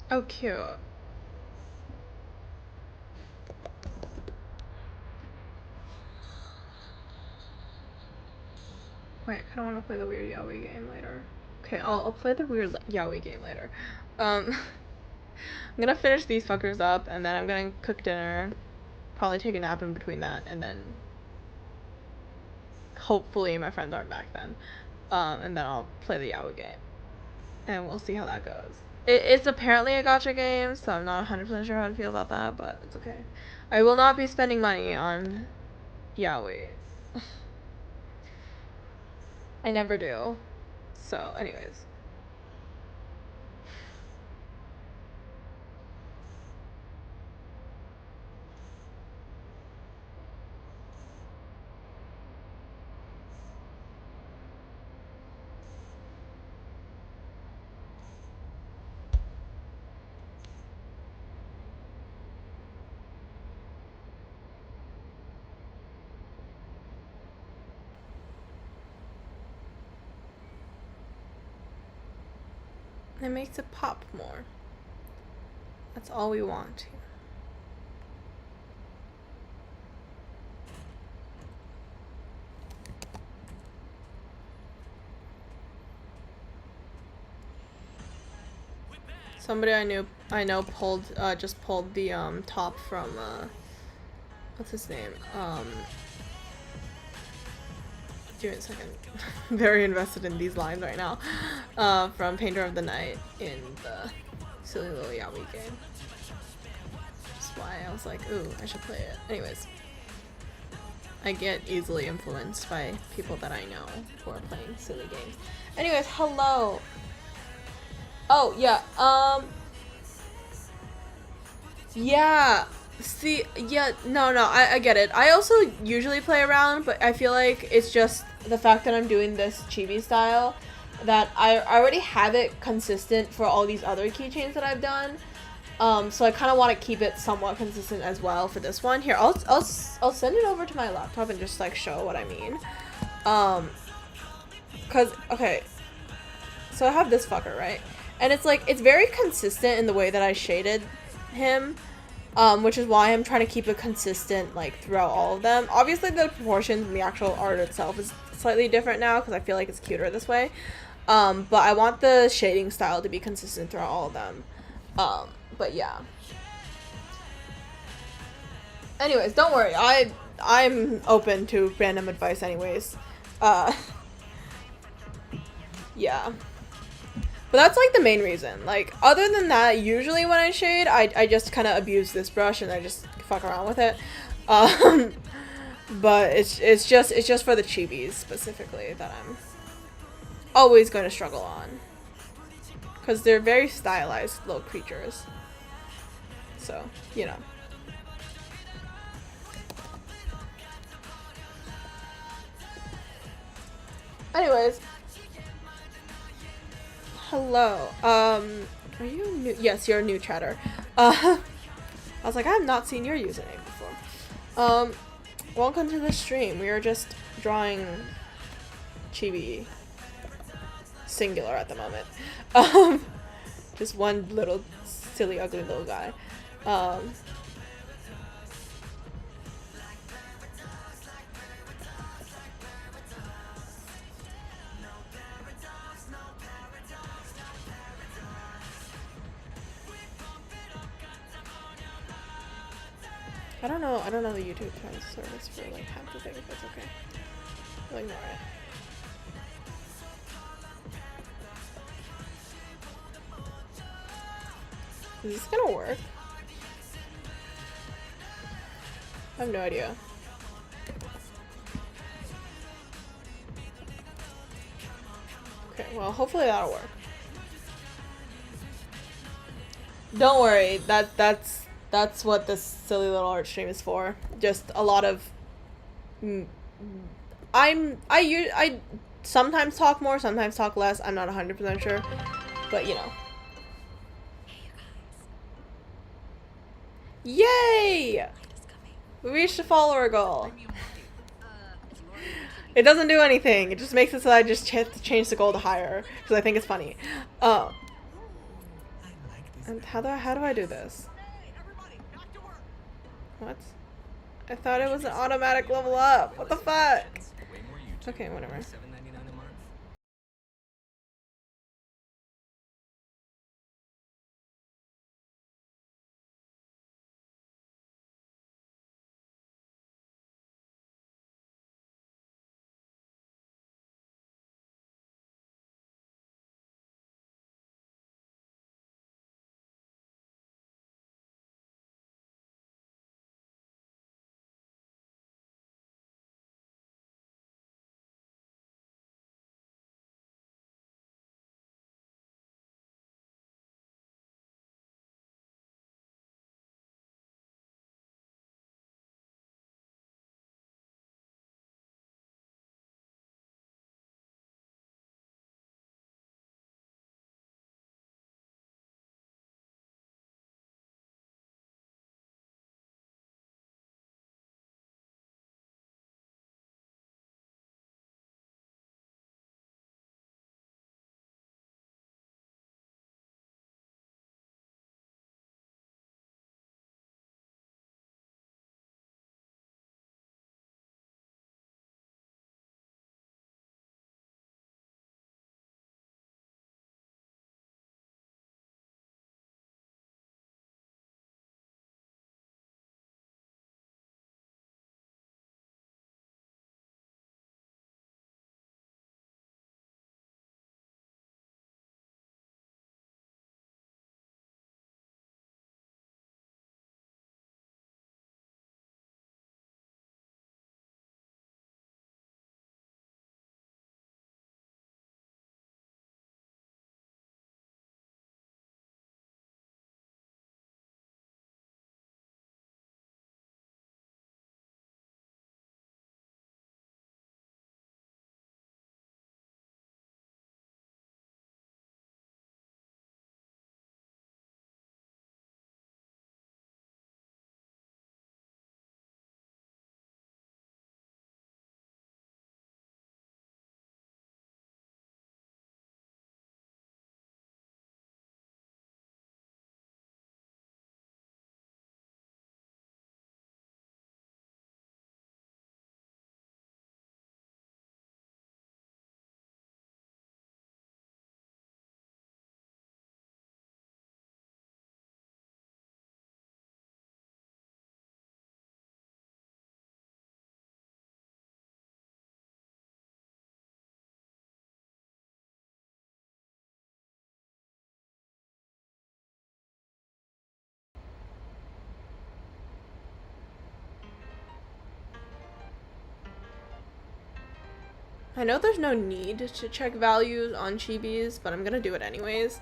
Oh, cute. Wait, I don't want to play the weird yaoi game later. Okay, I'll play the weird yaoi game later. I'm gonna finish these fuckers up, and then I'm gonna cook dinner. Probably take a nap in between that, and then hopefully my friends aren't back then. And then I'll play the yaoi game. And we'll see how that goes. It's apparently a gacha game, so I'm not 100% sure how to feel about that, but it's okay. I will not be spending money on yaoi. I never do. So, anyways. It makes it pop more. That's all we want here. Somebody I know pulled just pulled the top from what's his name? Give me a second. I'm very invested in these lines right now. From Painter of the Night in the silly little yaoi game. That's why I was like, ooh, I should play it. Anyways. I get easily influenced by people that I know who are playing silly games. Anyways, hello. Oh, yeah, yeah, see, yeah, no, I get it. I also usually play around, but I feel like it's just the fact that I'm doing this chibi style that I already have it consistent for all these other keychains that I've done. So I kind of want to keep it somewhat consistent as well for this one. Here, I'll send it over to my laptop and just like show what I mean. Cause, okay, so I have this fucker, right? And it's like, it's very consistent in the way that I shaded him, which is why I'm trying to keep it consistent, like, throughout all of them. Obviously, the proportions and the actual art itself is slightly different now, because I feel like it's cuter this way. But I want the shading style to be consistent throughout all of them. But yeah. Anyways, don't worry, I'm open to random advice anyways. Yeah. But that's like the main reason. Like, other than that, usually when I shade, I just kind of abuse this brush and I just fuck around with it. Um, but it's just for the chibis specifically that I'm always going to struggle on, because they're very stylized little creatures. So, you know. Anyways. Hello. Are you new? Yes, you're a new chatter. I was like, I have not seen your username before. Welcome to the stream. We are just drawing chibi singular at the moment. Just one little silly, ugly little guy. I don't know the YouTube service for like half the thing, if it's okay. I'll ignore it. Is this gonna work? I have no idea. Okay, well, hopefully that'll work. Don't worry, that's what this silly little art stream is for. Just a lot of I sometimes talk more, sometimes talk less. I'm not 100% sure, but you know. Yay! We reached a follower goal. It doesn't do anything. It just makes it so I just have to change the goal to higher because I think it's funny. And how do I do this? What? I thought it was an automatic level up. What the fuck? Okay, whatever. I know there's no need to check values on chibis, but I'm gonna do it anyways.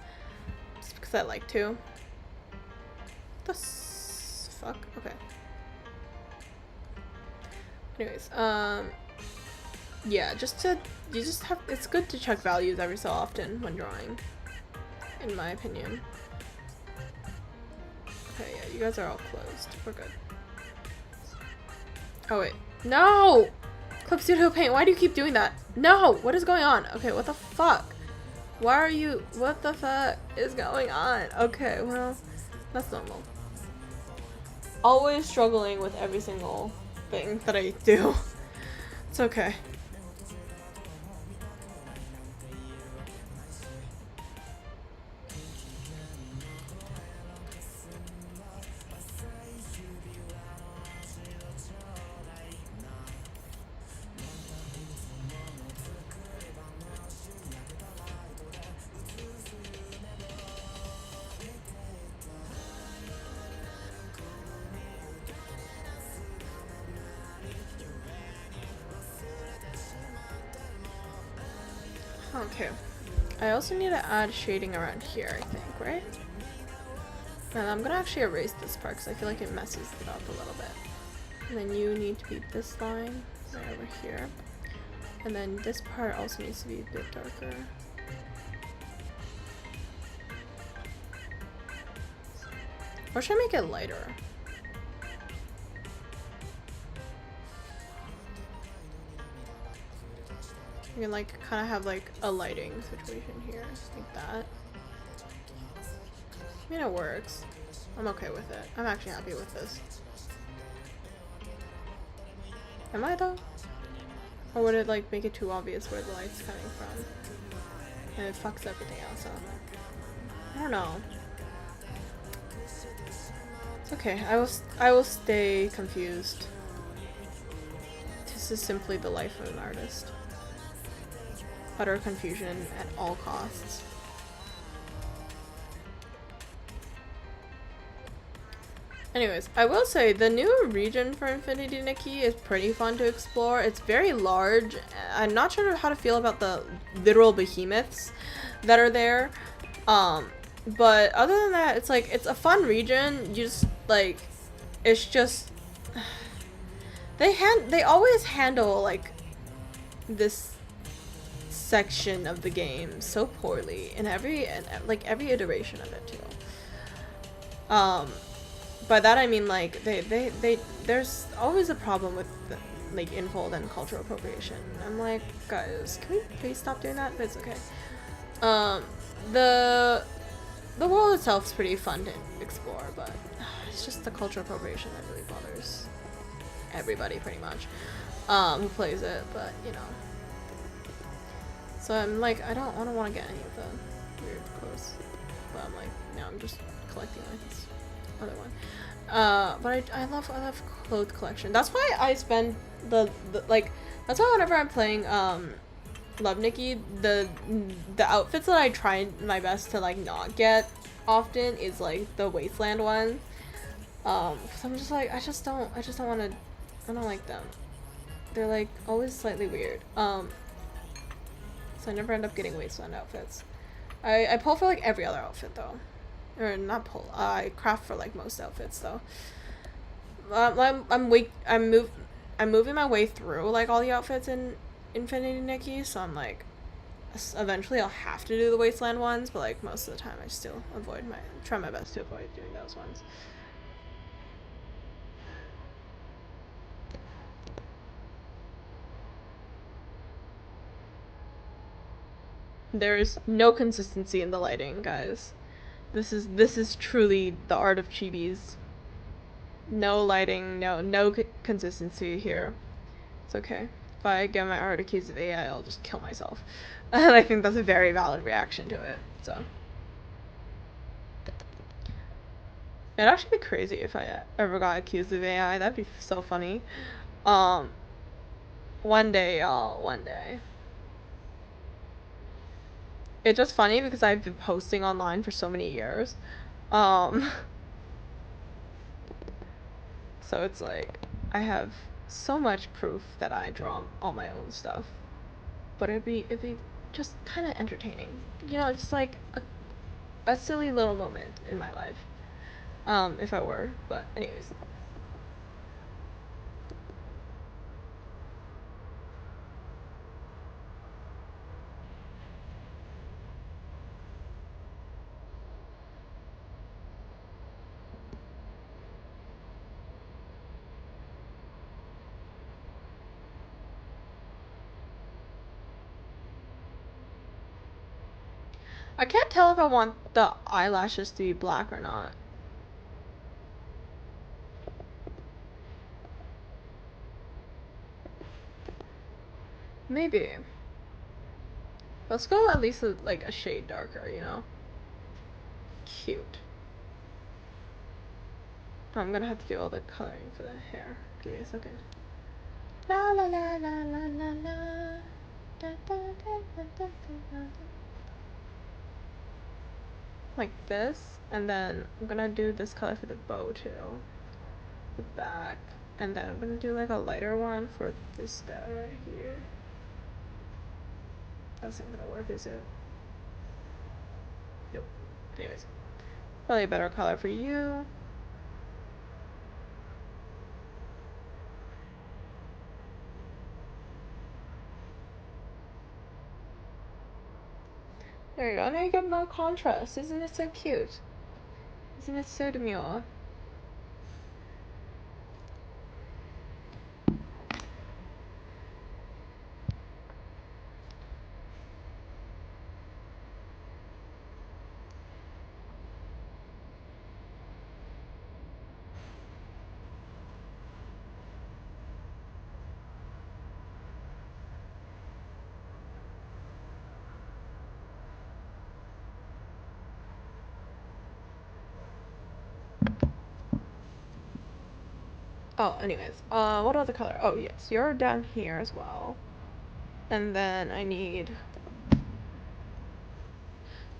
Just because I like to. Fuck? Okay. Anyways, yeah, it's good to check values every so often when drawing, in my opinion. Okay, yeah, you guys are all closed. We're good. Oh, wait. No! Clip Studio Paint, why do you keep doing that? No! What is going on? Okay, what the fuck? Why are you- what the fuck is going on? Okay, well, that's normal. Always struggling with every single thing that I do. It's okay. Okay. I also need to add shading around here, I think, right? And I'm gonna actually erase this part because I feel like it messes it up a little bit. And then you need to be this line right over here. And then this part also needs to be a bit darker. Or should I make it lighter? You can like kind of have like a lighting situation here, like that. I mean, it works. I'm okay with it. I'm actually happy with this. Am I though? Or would it like make it too obvious where the light's coming from? And it fucks everything else up. I don't know. It's okay. I will stay confused. This is simply the life of an artist. Utter confusion at all costs. Anyways, I will say the new region for Infinity Nikki is pretty fun to explore. It's very large. I'm not sure how to feel about the literal behemoths that are there. But other than that, it's like, it's a fun region. You just, like, it's just, they always handle, like, this section of the game so poorly in every iteration of it too. By that I mean like there's always a problem with like infold and cultural appropriation. I'm like, guys, can we please stop doing that? But it's okay. The world itself is pretty fun to explore, but it's just the cultural appropriation that really bothers everybody pretty much who plays it. But you know. So I'm like, I don't want to get any of the weird clothes, but I'm like, now I'm just collecting this other one. But I love clothes collection. That's why I spend the like, that's why whenever I'm playing Love Nikki, the outfits that I try my best to like not get often is like the wasteland one. So I'm just like, I just don't want to, I don't like them. They're like always slightly weird. So I never end up getting wasteland outfits. I pull for like every other outfit though. Or not pull, I craft for like most outfits though. I'm moving my way through like all the outfits in Infinity Nikki, so I'm like, eventually I'll have to do the wasteland ones, but like most of the time I still try my best to avoid doing those ones. There is no consistency in the lighting, guys. This is truly the art of chibis. No lighting, no consistency here. It's okay. If I get my art accused of AI, I'll just kill myself. And I think that's a very valid reaction to it. So it'd actually be crazy if I ever got accused of AI. That'd be so funny. One day, y'all. One day. It's just funny because I've been posting online for so many years. So it's like, I have so much proof that I draw all my own stuff. but it'd be just kind of entertaining. You know, just like a silly little moment in my life. If I were, but anyways. I can't tell if I want the eyelashes to be black or not. Maybe. Let's go at least like a shade darker, you know? Cute. I'm gonna have to do all the coloring for the hair. Give me a second. La la la la la la la. Da, da, da, da, da, da, da. Like this, and then I'm gonna do this color for the bow too. The back. And then I'm gonna do like a lighter one for this guy right here. That's not gonna work, is it? Nope. Anyways. Probably a better color for you. There you go. Now you get more contrast. Isn't it so cute? Isn't it so demure? Oh, anyways. What other color? Oh, yes. You're down here as well. And then I need... I'm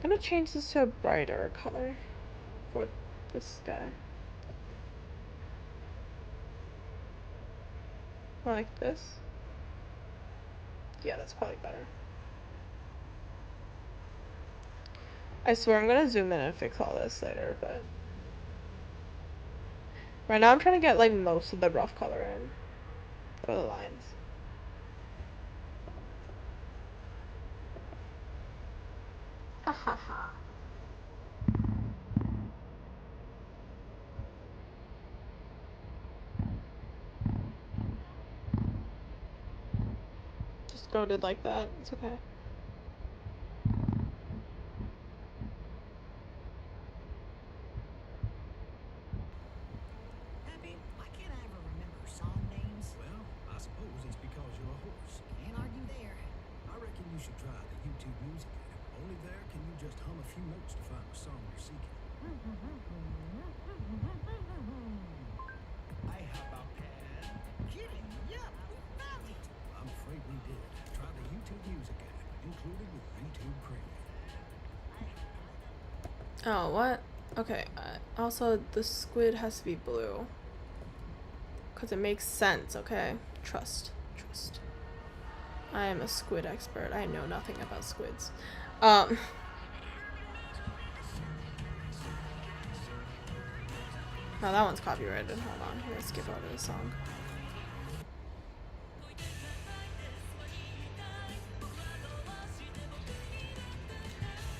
gonna change this to a brighter color for this guy. Like this. Yeah, that's probably better. I swear I'm gonna zoom in and fix all this later, but... Right now I'm trying to get like most of the rough color in for the lines. Ha ha ha. Just go to like that. It's okay. Happy, why can't I ever remember song names? Well, I suppose it's because you're a horse. Can't argue there. I reckon you should try the YouTube music app. Only there can you just hum a few notes to find the song you're seeking. Hey, how about that? Kidding? Yeah, we found it. I'm afraid we did. Try the YouTube music app, included with YouTube Premium. Oh, what? Okay, also the squid has to be blue. Because it makes sense, okay? Trust. Trust. I am a squid expert. I know nothing about squids. No, that one's copyrighted. Hold on. I'm gonna skip over the song.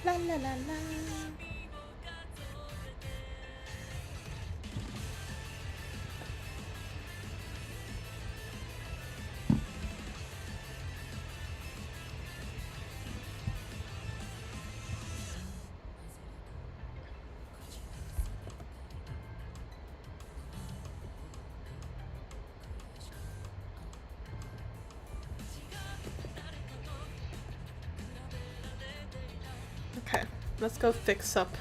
La la la la. Okay, let's go fix up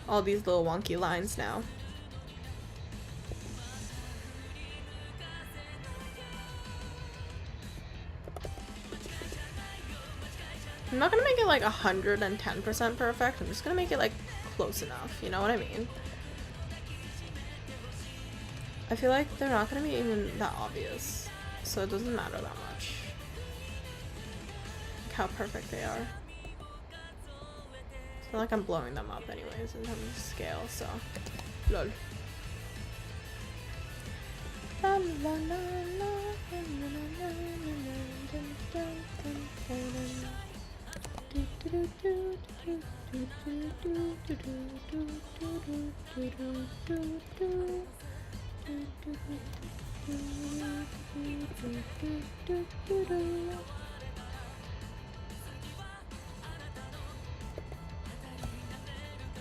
all these little wonky lines now. I'm not gonna make it like 110% perfect, I'm just gonna make it like close enough, you know what I mean? I feel like they're not gonna be even that obvious, so it doesn't matter that much. how perfect they are. It's not like I'm blowing them up anyways in terms of scale, so lol.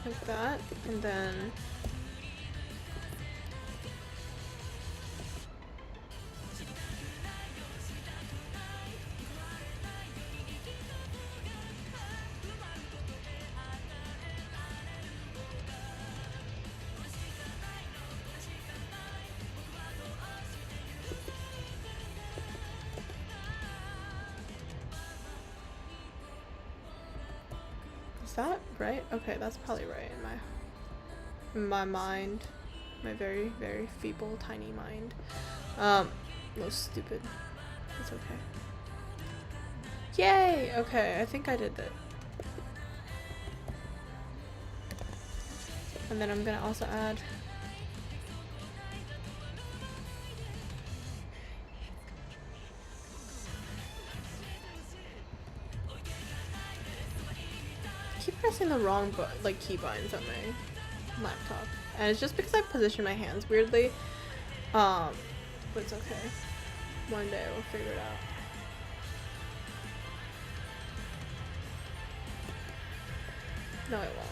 Like that, and then is that right? Okay, that's probably right in my mind. My very, very feeble, tiny mind. Most stupid. It's okay. Yay! Okay, I think I did that. And then I'm gonna also add I keep pressing the wrong key buttons on my laptop. And it's just because I position my hands weirdly. But it's okay. One day we'll figure it out. No, it won't.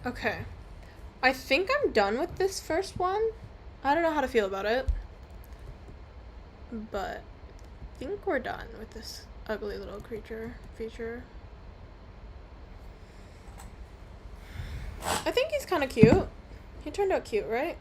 Okay. I think I'm done with this first one. I don't know how to feel about it. But I think we're done with this ugly little creature feature. I think he's kind of cute. He turned out cute, right?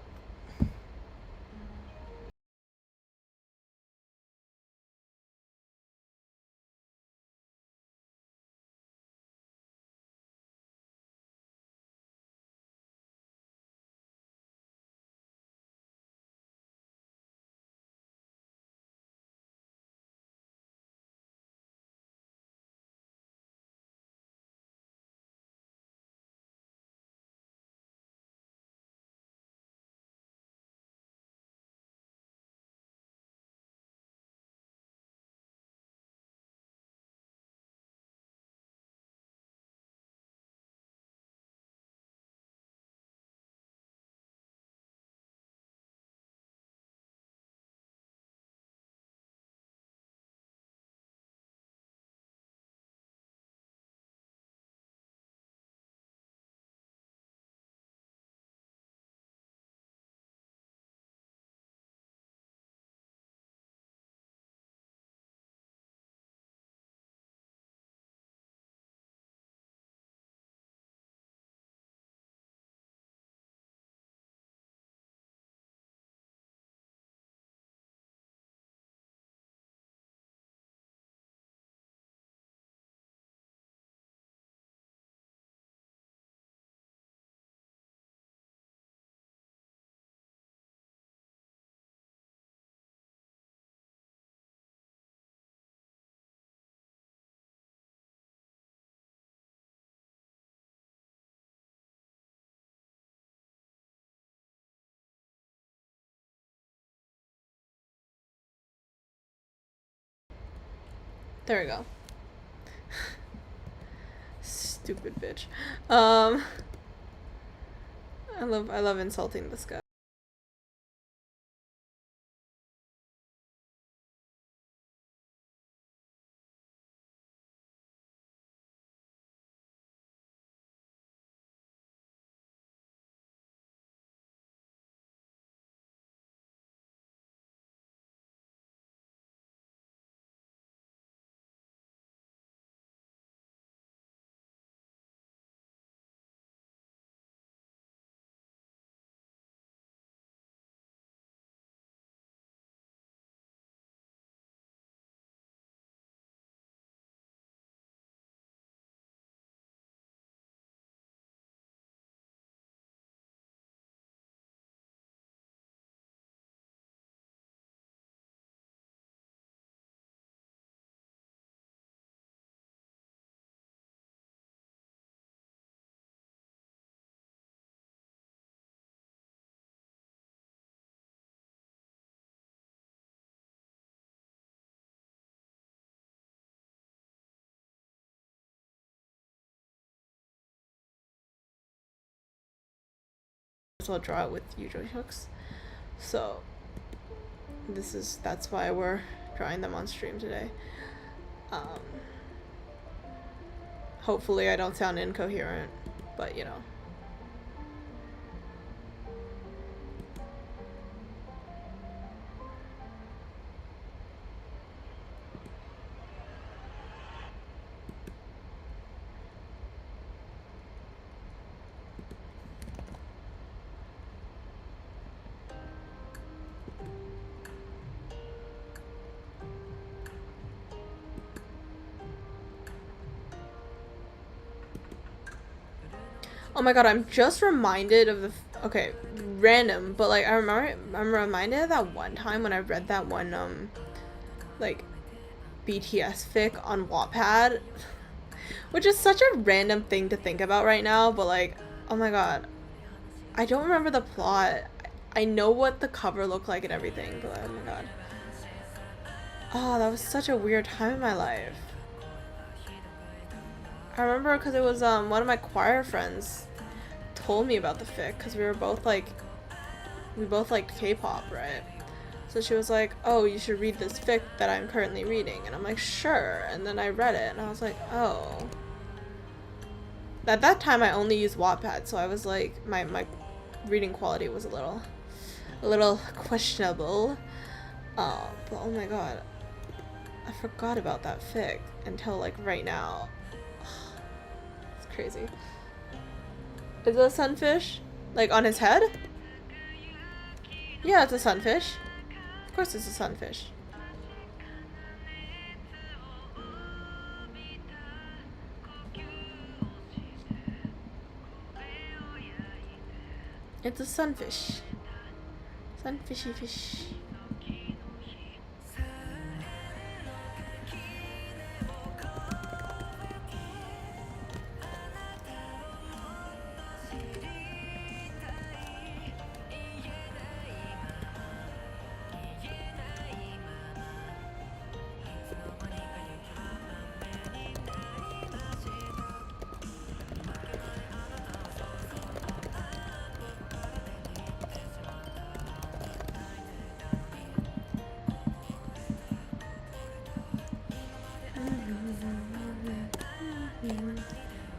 There we go. Stupid bitch. I love insulting this guy. as well draw it with Yu-Gi hooks. So that's why we're drawing them on stream today. Hopefully I don't sound incoherent, but you know. Oh my god, I'm just reminded of the okay, random, but like I'm reminded of that one time when I read that one like BTS fic on Wattpad, which is such a random thing to think about right now, but like, oh my god, I don't remember the plot. I know what the cover looked like and everything, but oh my god. Oh, that was such a weird time in my life. I remember because it was one of my choir friends told me about the fic because we both liked K-pop, right? So she was like, oh, you should read this fic that I'm currently reading, and I'm like, sure. And then I read it and I was like, oh. At that time I only used Wattpad, so I was like, my reading quality was a little questionable. But oh my god, I forgot about that fic until like right now. It's crazy. Is it a sunfish? Like on his head? Yeah, it's a sunfish. Of course it's a sunfish. It's a sunfish. Sunfishy fish.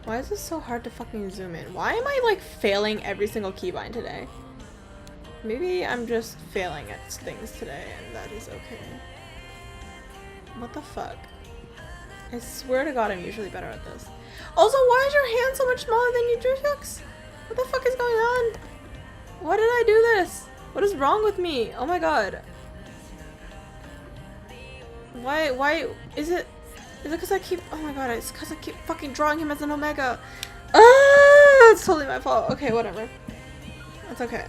Why is this so hard to fucking zoom in? Why am I like failing every single keybind today? Maybe I'm just failing at things today and that is okay. What the fuck? I swear to god I'm usually better at this. Also, why is your hand so much smaller than Yujutsu's? What the fuck is going on? Why did I do this? What is wrong with me? Oh my god. Why is it because I keep, oh my god, it's because I keep fucking drawing him as an omega. Ah, it's totally my fault. Okay, whatever. That's okay.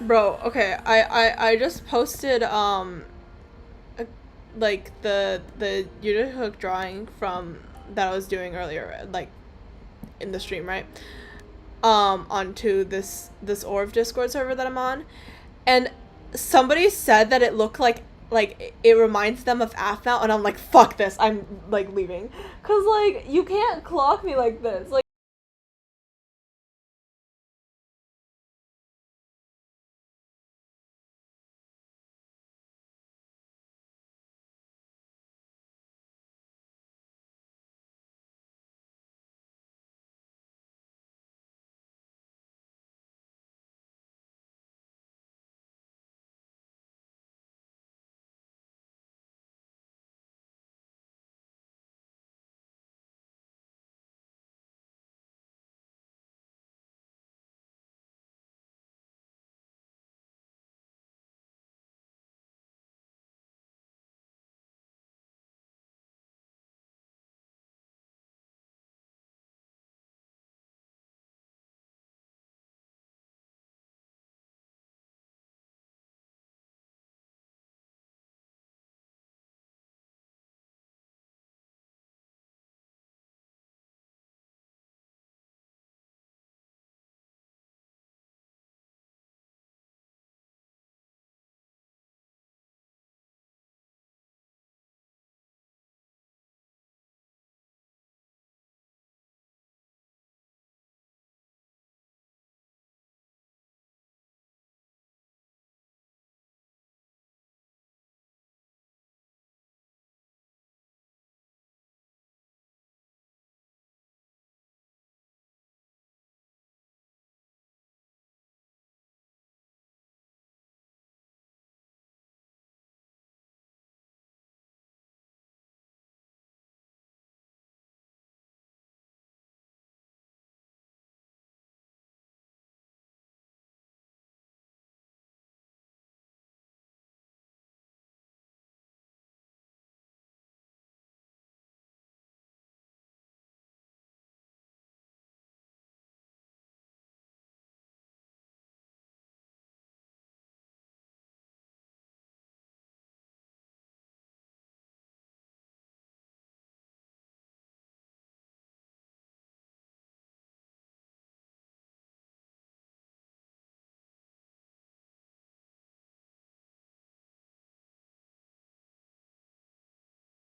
Bro, okay, I just posted like the Yuta hook drawing from that I was doing earlier, like in the stream, right? Onto this Orv Discord server that I'm on, and somebody said that it looked like it reminds them of Aphmau, and I'm like, fuck this, I'm like leaving, cause like you can't clock me like this, like.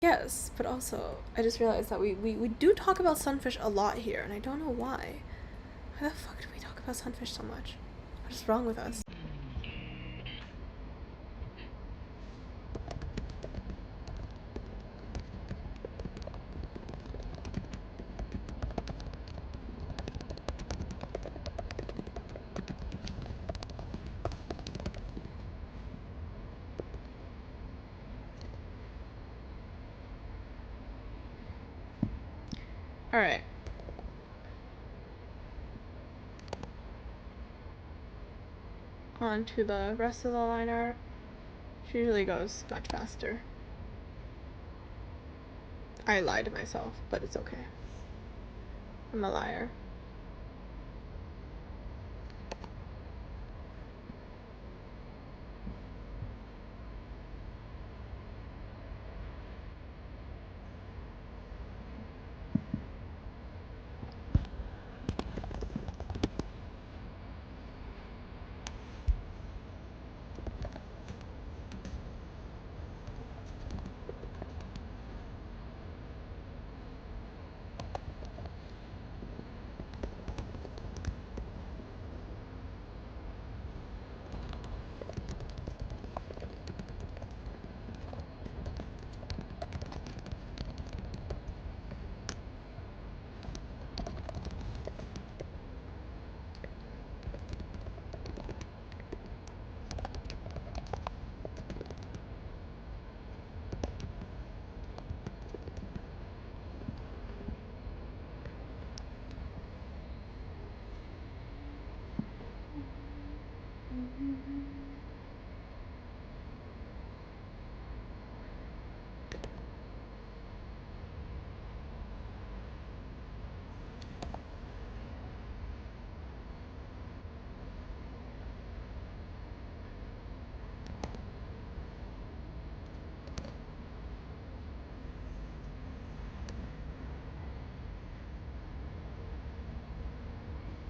Yes, but also, I just realized that we do talk about sunfish a lot here, and I don't know why. Why the fuck do we talk about sunfish so much? What is wrong with us? Alright. On to the rest of the line art. She usually goes much faster. I lied to myself, but it's okay. I'm a liar.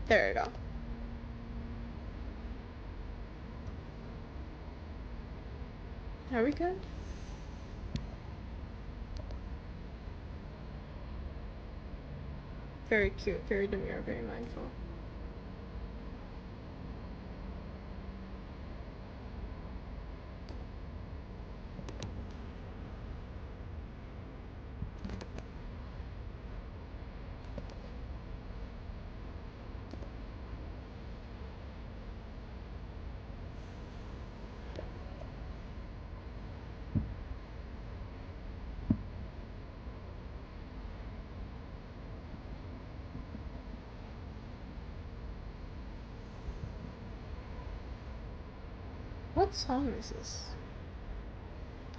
There we go. Are we good? Very cute, very demure, very mindful. What song is this?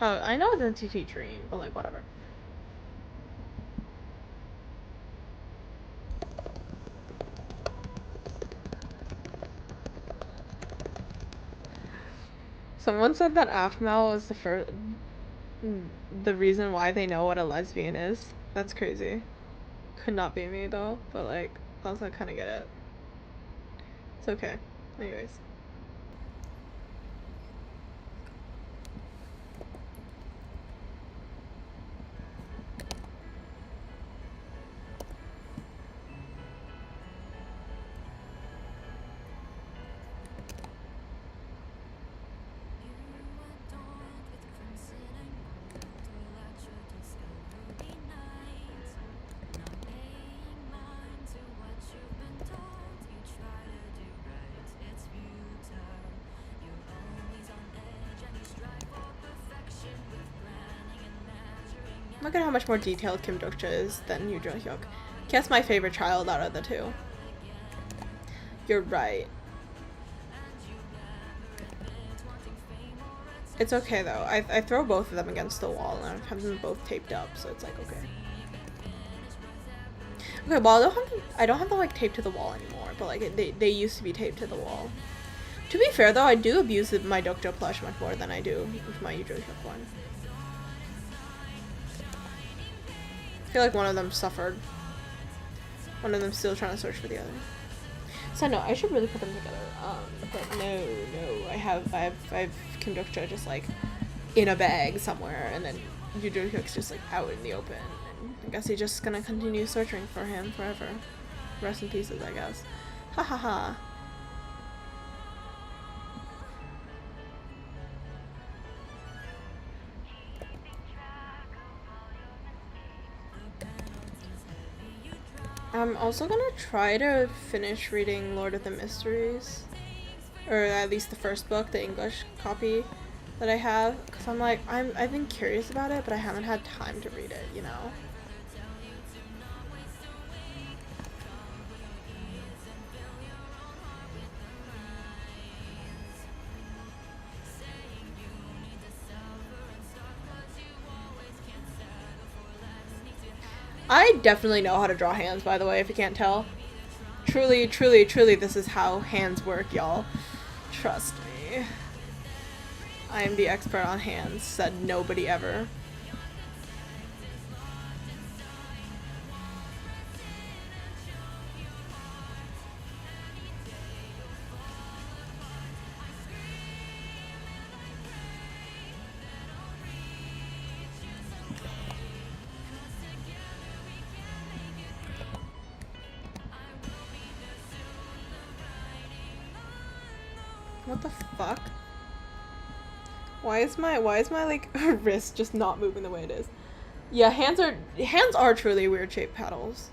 Oh, I know it's NCT Dream, but like whatever. Someone said that Afmel was the reason why they know what a lesbian is. That's crazy. Could not be me though, but like, also kind of get it. It's okay. Anyways. Look at how much more detailed Kim Dokcha is than Yoo Jo-hyuk. Kia's my favorite child out of the two. You're right. It's okay though. I throw both of them against the wall and I have them both taped up, so it's like okay. Okay, well I don't have them like taped to the wall anymore, but like they used to be taped to the wall. To be fair though, I do abuse my Dokcha plush much more than I do with my Yoo Jo-hyuk one. I feel like one of them suffered. One of them still trying to search for the other. So no, I should really put them together. But no, I have Kim Dokcha just like in a bag somewhere, and then Yu Yu Hyuk's just like out in the open. And I guess he's just gonna continue searching for him forever. Rest in pieces, I guess. Ha ha ha. I'm also gonna try to finish reading Lord of the Mysteries, or at least the first book, the English copy that I have, because I'm like, I've been curious about it, but I haven't had time to read it, you know? I definitely know how to draw hands, by the way, if you can't tell. Truly, truly, truly, this is how hands work, y'all. Trust me. I am the expert on hands, said nobody ever. What the fuck? Why is my like wrist just not moving the way it is? Yeah, hands are truly weird shaped paddles.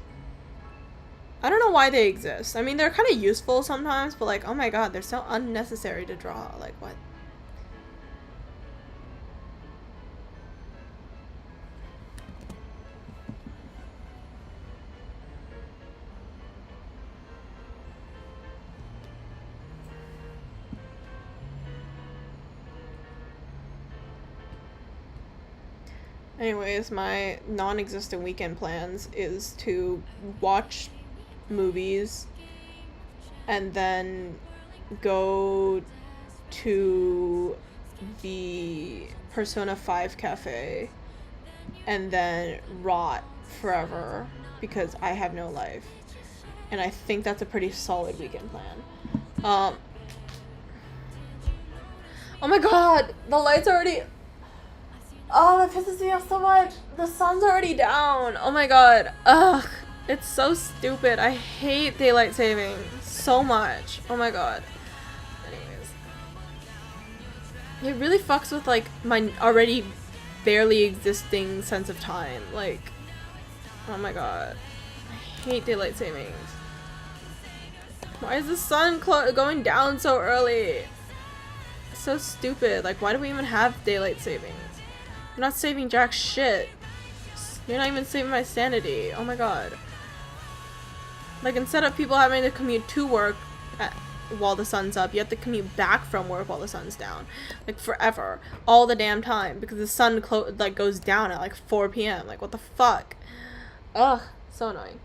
I don't know why they exist. I mean, they're kind of useful sometimes, but like, oh my god, they're so unnecessary to draw. Like, what? Anyways, my non-existent weekend plans is to watch movies and then go to the Persona 5 cafe and then rot forever because I have no life. And I think that's a pretty solid weekend plan. Oh my god, the light's already... Oh, that pisses me off so much. The sun's already down. Oh my god. Ugh. It's so stupid. I hate daylight saving so much. Oh my god. Anyways. It really fucks with, like, my already barely existing sense of time. Like, oh my god. I hate daylight savings. Why is the sun going down so early? It's so stupid. Like, why do we even have daylight savings? I'm not saving jack shit. You're not even saving my sanity. Oh my god. Like, instead of people having to commute to work while the sun's up, you have to commute back from work while the sun's down. Like, forever. All the damn time. Because the sun, like, goes down at, like, 4 p.m. Like, what the fuck? Ugh. So annoying.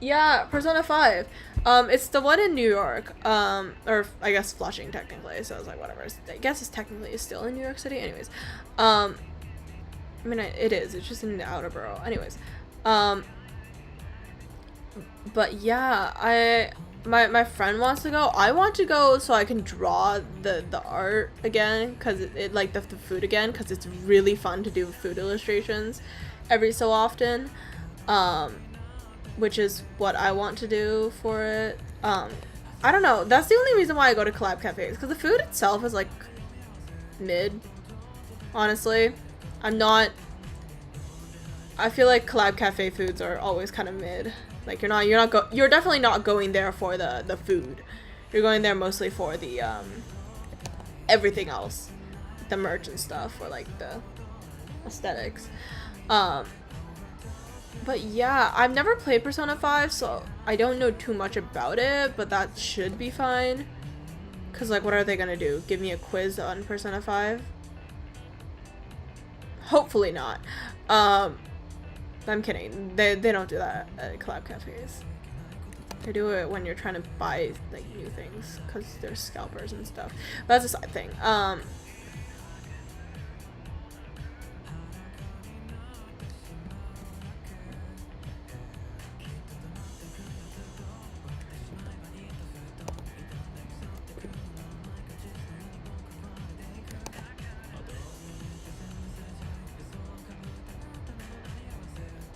Yeah, Persona 5. It's the one in New York. Or, I guess Flushing, technically. So I was like, whatever. I guess it's technically still in New York City. Anyways. I mean, it is. It's just in the outer borough. Anyways. But yeah, my friend wants to go. I want to go so I can draw the art again. Because it like the food again. Because it's really fun to do food illustrations every so often. Which is what I want to do for it. I don't know. That's the only reason why I go to collab cafes. Because the food itself is like mid. Honestly. I feel like collab cafe foods are always kind of mid. Like you're definitely not going there for the food. You're going there mostly for the everything else. The merch and stuff, or like the aesthetics. But yeah, I've never played Persona 5, so I don't know too much about it, but that should be fine. Cause like, what are they gonna do? Give me a quiz on Persona 5? Hopefully not. I'm kidding. They don't do that at collab cafes. They do it when you're trying to buy like new things because there's scalpers and stuff. But that's a side thing.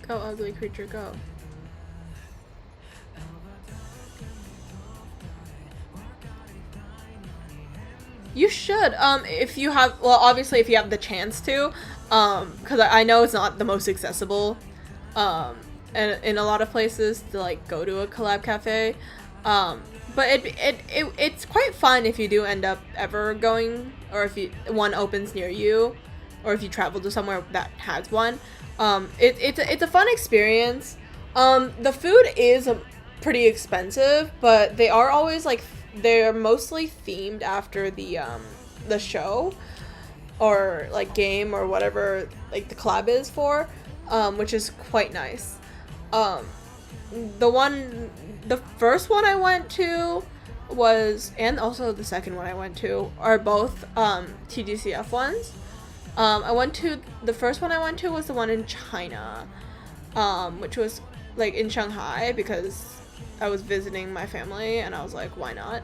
Go, ugly creature, go. You should, if you have, well, obviously if you have the chance to, because I know it's not the most accessible, in a lot of places to, like, go to a collab cafe, but it's quite fun if you do end up ever going, or if one opens near you, or if you travel to somewhere that has one. It's a fun experience. The food is pretty expensive, but they are always, like, they're mostly themed after the show or, like, game or whatever, like, the collab is for, which is quite nice. The first one I went to was, and also the second one I went to, are both TGCF ones. The first one I went to was the one in China, which was, like, in Shanghai, because I was visiting my family and I was like, why not?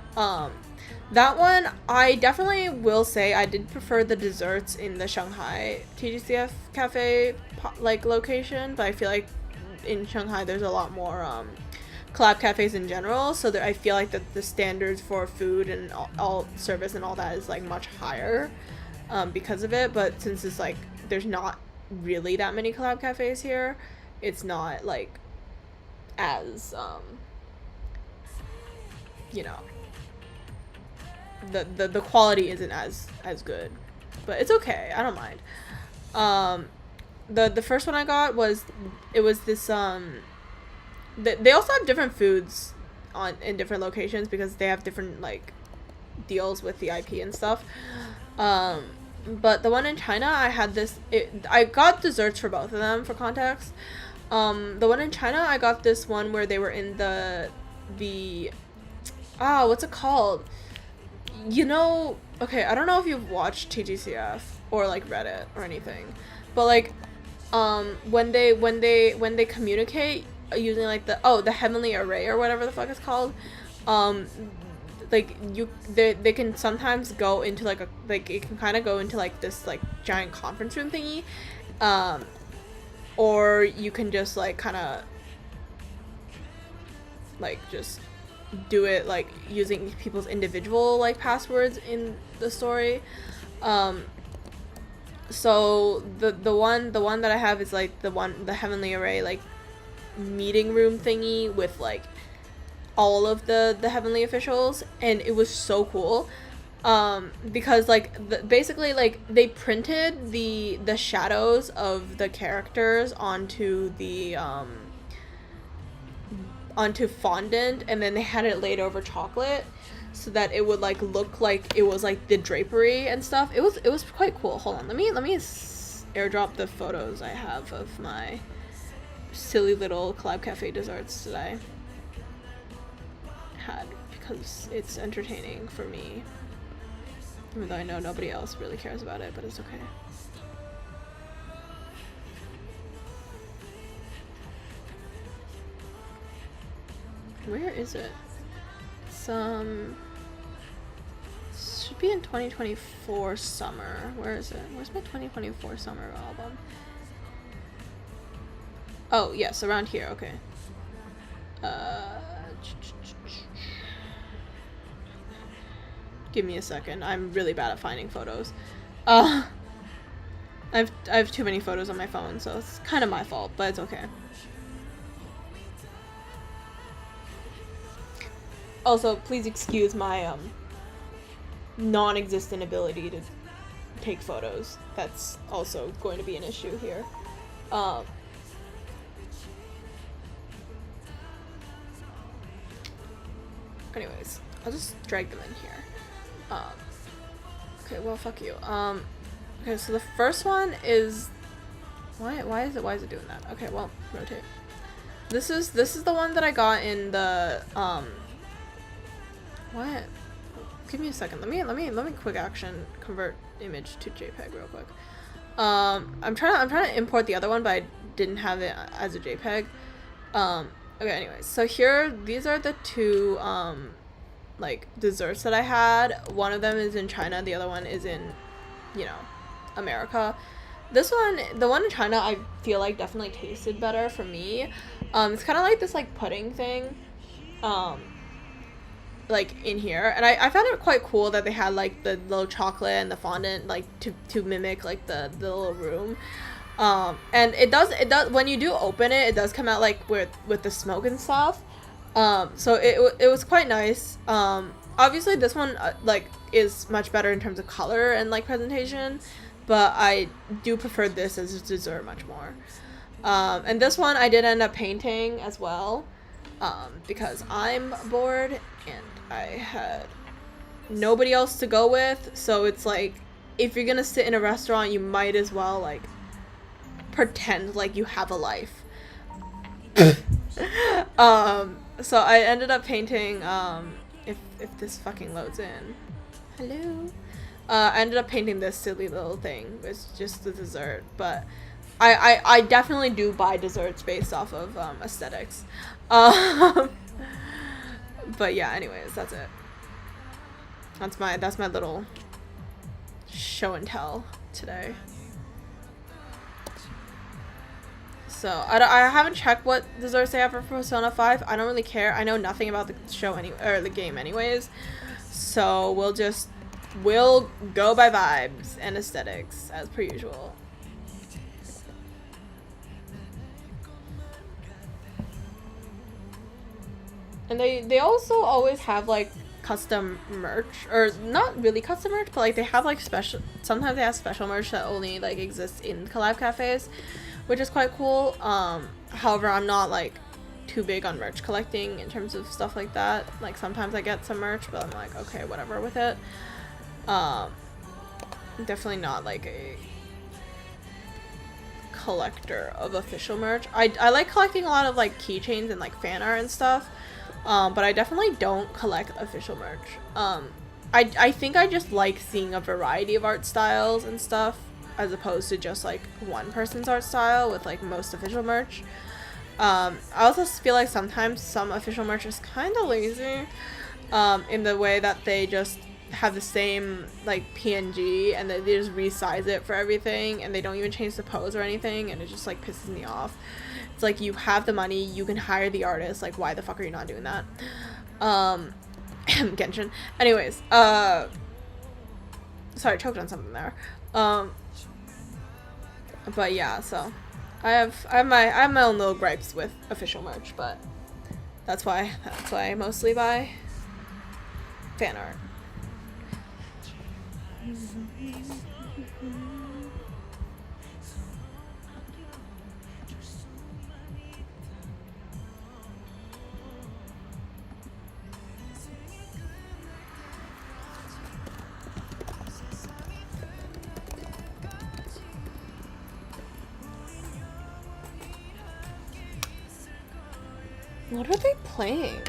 That one, I definitely will say I did prefer the desserts in the Shanghai TGCF cafe, like, location, but I feel like in Shanghai there's a lot more collab cafes in general, so I feel like the standards for food and all service and all that is, like, much higher because of it. But since it's, like, there's not really that many collab cafes here, it's not, like, as you know, the quality isn't as good, but it's okay, I don't mind. The first one I got was, it was this they also have different foods in different locations because they have different, like, deals with the IP and stuff. But the one in China, I had this, I got desserts for both of them, for context. The one in China, I got this one where they were in the what's it called? You know, okay, I don't know if you've watched TGCF or, like, Reddit or anything, but, like, when they communicate using, like, the heavenly array or whatever the fuck it's called, like, they can sometimes go into, like, it can kind of go into, like, this, like, giant conference room thingy, or you can just, like, kind of, like, just do it, like, using people's individual, like, passwords in the story. So the one that I have is, like, the heavenly array, like, meeting room thingy with, like, all of the heavenly officials, and it was so cool, because, like, basically, like, they printed the shadows of the characters onto the onto fondant, and then they had it laid over chocolate so that it would, like, look like it was, like, the drapery and stuff. It was quite cool. Hold on, let me airdrop the photos I have of my silly little collab cafe desserts that I had, because it's entertaining for me, even though I know nobody else really cares about it, but it's okay. Where is it? Should be in 2024 summer. Where is it? Where's my 2024 summer album? Oh, yes, around here. Okay. Give me a second. I'm really bad at finding photos. I have too many photos on my phone, so it's kind of my fault, but it's okay. Also, please excuse my non-existent ability to take photos. That's also going to be an issue here. Anyways, I'll just drag them in here. Okay, well, fuck you. Okay, so the first one is, why is it doing that? Okay, well, rotate. This is the one that I got in the what? Give me a second. Let me quick action convert image to JPEG real quick. I'm trying to import the other one, but I didn't have it as a JPEG. Okay, anyways, so these are the two like desserts that I had. One of them is in China, the other one is in, you know, America. This one, the one in China, I feel like definitely tasted better for me. It's kind of like this like pudding thing, like in here, and I found it quite cool that they had like the little chocolate and the fondant like to mimic like the little room. And it does when you do open it, it does come out like with the smoke and stuff. So it was quite nice. Obviously this one like is much better in terms of color and like presentation, but I do prefer this as a dessert much more. And this one I did end up painting as well, because I'm bored and I had nobody else to go with. So it's like, if you're gonna sit in a restaurant, you might as well like pretend like you have a life. So I ended up painting, if this fucking loads in. Hello. I ended up painting this silly little thing. It's just the dessert, but I definitely do buy desserts based off of aesthetics. But yeah, anyways, that's it. That's my little show and tell today. So I haven't checked what desserts they have for Persona 5. I don't really care. I know nothing about the show or the game anyways. So we'll go by vibes and aesthetics as per usual. And they also always have like custom merch, or not really custom merch, but like they have like sometimes they have special merch that only like exists in collab cafes, which is quite cool. However, I'm not like too big on merch collecting in terms of stuff like that. Like sometimes I get some merch, but I'm like, okay, whatever with it. Definitely not like a collector of official merch. I like collecting a lot of like keychains and like fan art and stuff, but I definitely don't collect official merch. I think I just like seeing a variety of art styles and stuff, as opposed to just like one person's art style with like most official merch. I also feel like sometimes some official merch is kind of lazy, in the way that they just have the same like PNG and they just resize it for everything, and they don't even change the pose or anything, and it just like pisses me off. It's like, you have the money, you can hire the artist, like why the fuck are you not doing that? Genshin. Anyways, sorry, choked on something there. But yeah, so I have my own little gripes with official merch, but that's why I mostly buy fan art. What are they playing?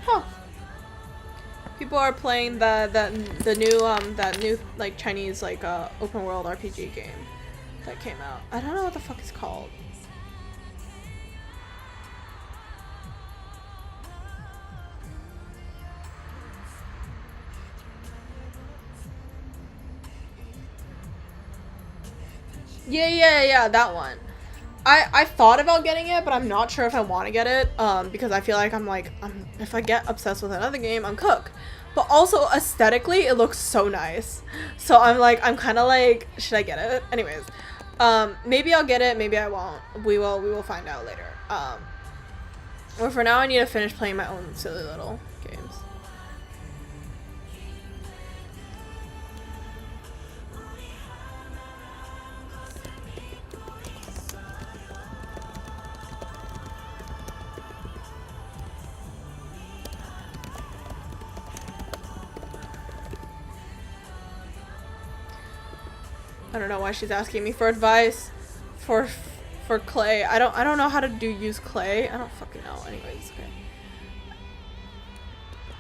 Huh. People are playing the new that new like Chinese like open world RPG game that came out. I don't know what the fuck it's called. Yeah, that one. I thought about getting it, but I'm not sure if I want to get it, because I feel like if I get obsessed with another game, I'm cooked. But also aesthetically, it looks so nice. So I'm kind of like, should I get it? Anyways, maybe I'll get it, maybe I won't. We will find out later. Well, for now, I need to finish playing my own silly little games. I don't know why she's asking me for advice for clay. I don't know how to use clay. I don't fucking know. Anyways, okay.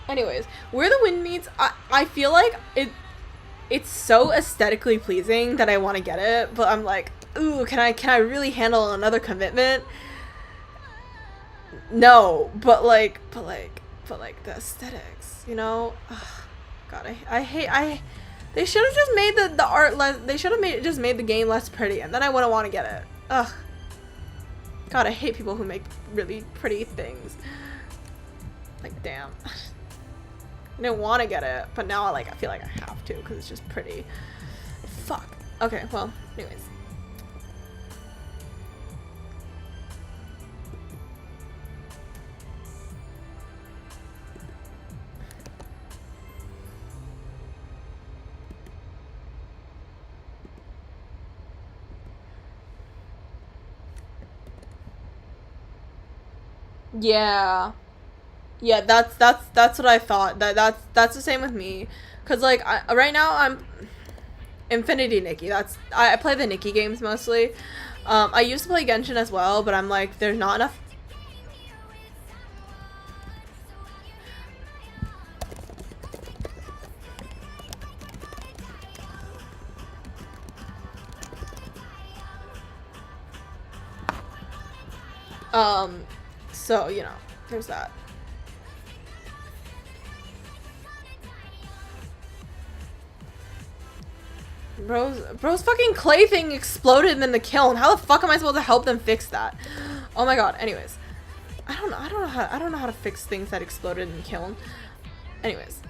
Anyways, Where the Wind Meets, I feel like it's so aesthetically pleasing that I want to get it, but I'm like, ooh, can I really handle another commitment? No, but like the aesthetics, you know? Ugh, God, I hate they should have just made the art less. They should have made the game less pretty, and then I wouldn't want to get it. Ugh. God, I hate people who make really pretty things. Like, damn. I didn't want to get it, but now I feel like I have to because it's just pretty. Fuck. Okay, well, anyways. Yeah. Yeah, that's what I thought. That's the same with me. Cause like right now I'm Infinity Nikki. I play the Nikki games mostly. I used to play Genshin as well, but I'm like there's not enough. So you know, there's that. Bro's fucking clay thing exploded in the kiln. How the fuck am I supposed to help them fix that? Oh my god. Anyways, I don't know how to fix things that exploded in the kiln. Anyways,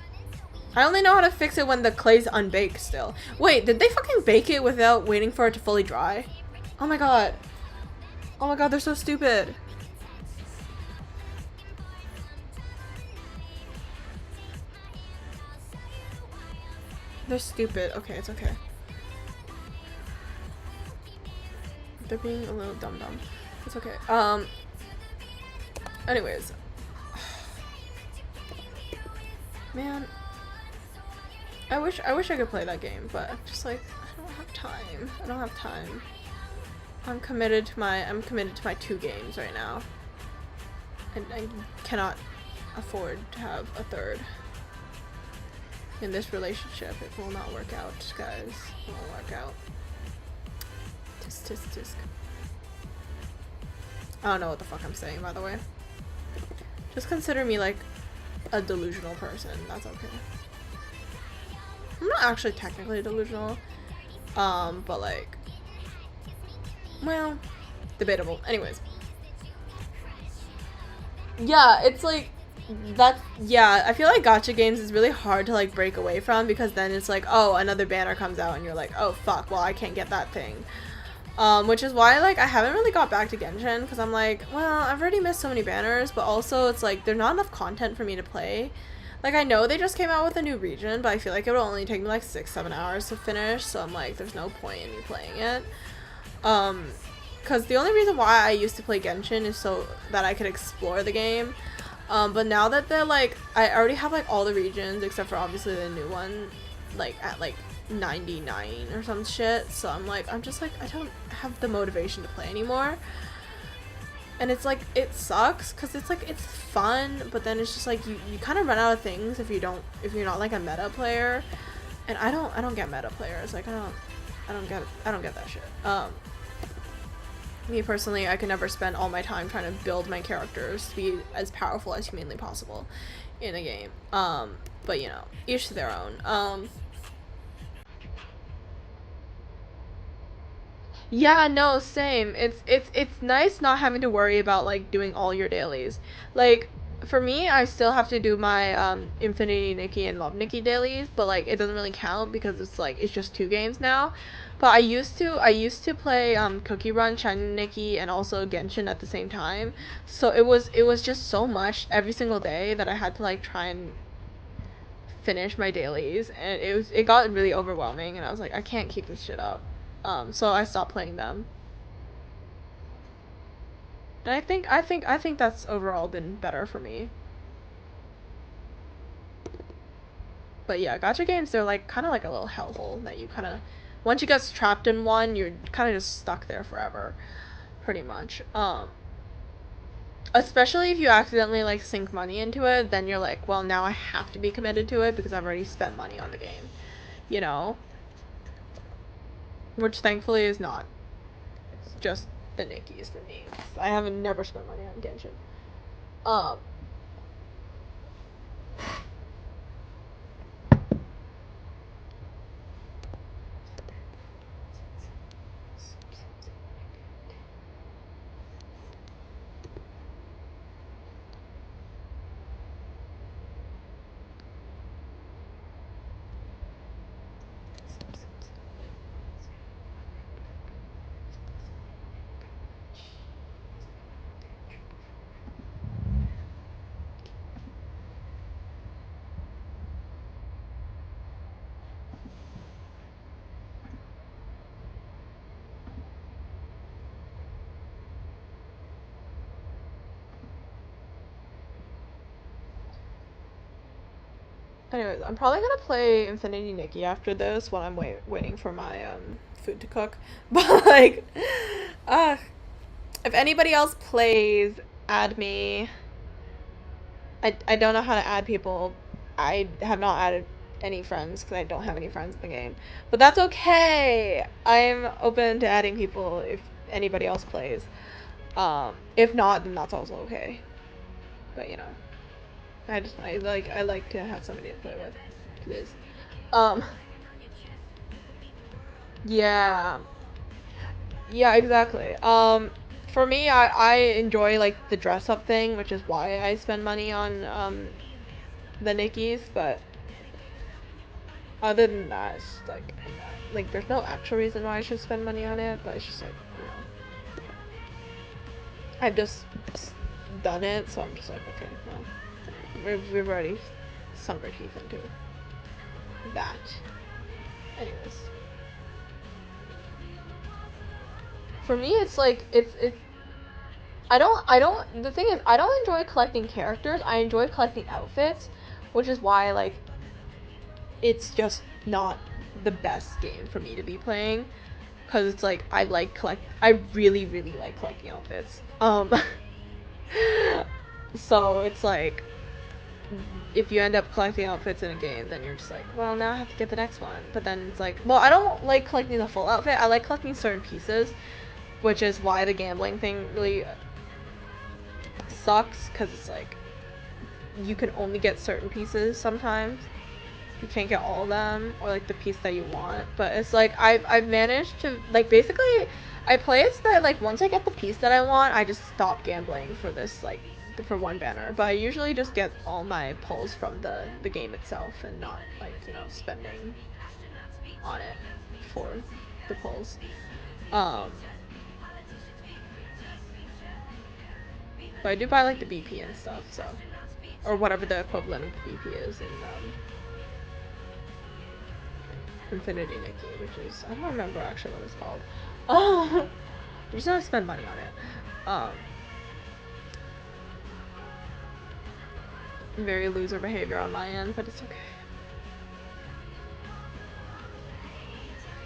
I only know how to fix it when the clay's unbaked still. Wait, did they fucking bake it without waiting for it to fully dry? Oh my god. Oh my god, they're so stupid. They're stupid. Okay, it's okay. They're being a little dumb. It's okay. Anyways. Man. I wish I could play that game, but I'm just like, I don't have time. I don't have time. I'm committed to my 2 games right now. And I cannot afford to have a third. In this relationship, it will not work out, guys. It won't work out. Tisk. I don't know what the fuck I'm saying, by the way. Just consider me like a delusional person. That's okay. I'm not actually technically delusional. But like, well, debatable. Anyways. Yeah, it's like, yeah, I feel like gacha games is really hard to like break away from because then it's like, oh, another banner comes out and you're like, oh fuck, well I can't get that thing. Which is why like I haven't really got back to Genshin because I'm like, well, I've already missed so many banners, but also it's like there's not enough content for me to play. Like I know they just came out with a new region, but I feel like it would only take me like 6-7 hours to finish, so I'm like, there's no point in me playing it. Because the only reason why I used to play Genshin is so that I could explore the game. But now that they're like, I already have like all the regions except for obviously the new one, like at like 99 or some shit. So I'm like, I'm just like, I don't have the motivation to play anymore. And it's like, it sucks because it's like, it's fun, but then it's just like, you kind of run out of things if you're not like a meta player. And I don't get meta players. Like I don't get that shit. Me personally, I can never spend all my time trying to build my characters to be as powerful as humanly possible in a game. But you know, each to their own. Yeah, no, same. It's nice not having to worry about like doing all your dailies. Like for me, I still have to do my Infinity Nikki and Love Nikki dailies, but like it doesn't really count because it's like it's just 2 games now. But I used to play Cookie Run, Shiny Nikki, and also Genshin at the same time. So it was just so much every single day that I had to like try and finish my dailies, and it got really overwhelming, and I was like, I can't keep this shit up. So I stopped playing them. And I think that's overall been better for me. But yeah, gacha games, they're like kind of like a little hellhole that you kind of, once you get trapped in one, you're kind of just stuck there forever, pretty much. especially if you accidentally like sink money into it, then you're like, well, now I have to be committed to it because I've already spent money on the game, you know? Which thankfully is not just the Nickies for me. I haven't never spent money on Genshin. Um, anyways, I'm probably gonna play Infinity Nikki after this when I'm waiting for my food to cook. But like, uh, if anybody else plays, add me. I don't know how to add people. I have not added any friends because I don't have any friends in the game. But that's okay. I'm open to adding people if anybody else plays. If not, then that's also okay. But you know, I like to have somebody to play with. Please. Um. Yeah. Yeah. Exactly. For me, I enjoy like the dress up thing, which is why I spend money on the Nickies, but other than that, it's like there's no actual reason why I should spend money on it, but it's just like, you know, I've just done it, so I'm just like, okay, well, we've already sunk our teeth into that. Anyways, for me, it's like it's. I don't. The thing is, I don't enjoy collecting characters. I enjoy collecting outfits, which is why like it's just not the best game for me to be playing. Cause it's like I really like collecting outfits. So it's like if you end up collecting outfits in a game, then you're just like, well, now I have to get the next one. But then it's like, well, I don't like collecting the full outfit. I like collecting certain pieces, which is why the gambling thing really sucks. Cause it's like you can only get certain pieces sometimes. You can't get all of them or like the piece that you want, but it's like I've managed to like basically I play it so that like once I get the piece that I want, I just stop gambling for this like for one banner. But I usually just get all my pulls from the game itself and not like, you know, spending on it for the pulls. Um but I do buy like the BP and stuff, so or whatever the equivalent of the BP is in Infinity Nikki, which is I don't remember actually what it's called. I'm just gonna spend money on it. Very loser behavior on my end, but it's okay.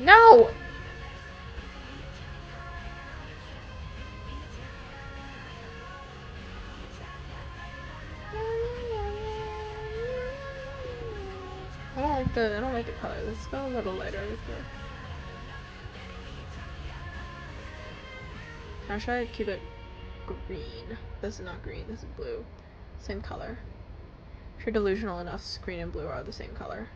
No! I don't like the color. Let's go a little lighter with the. Or should I keep it green? This is not green, this is blue. Same color. If you're delusional enough, green and blue are the same color.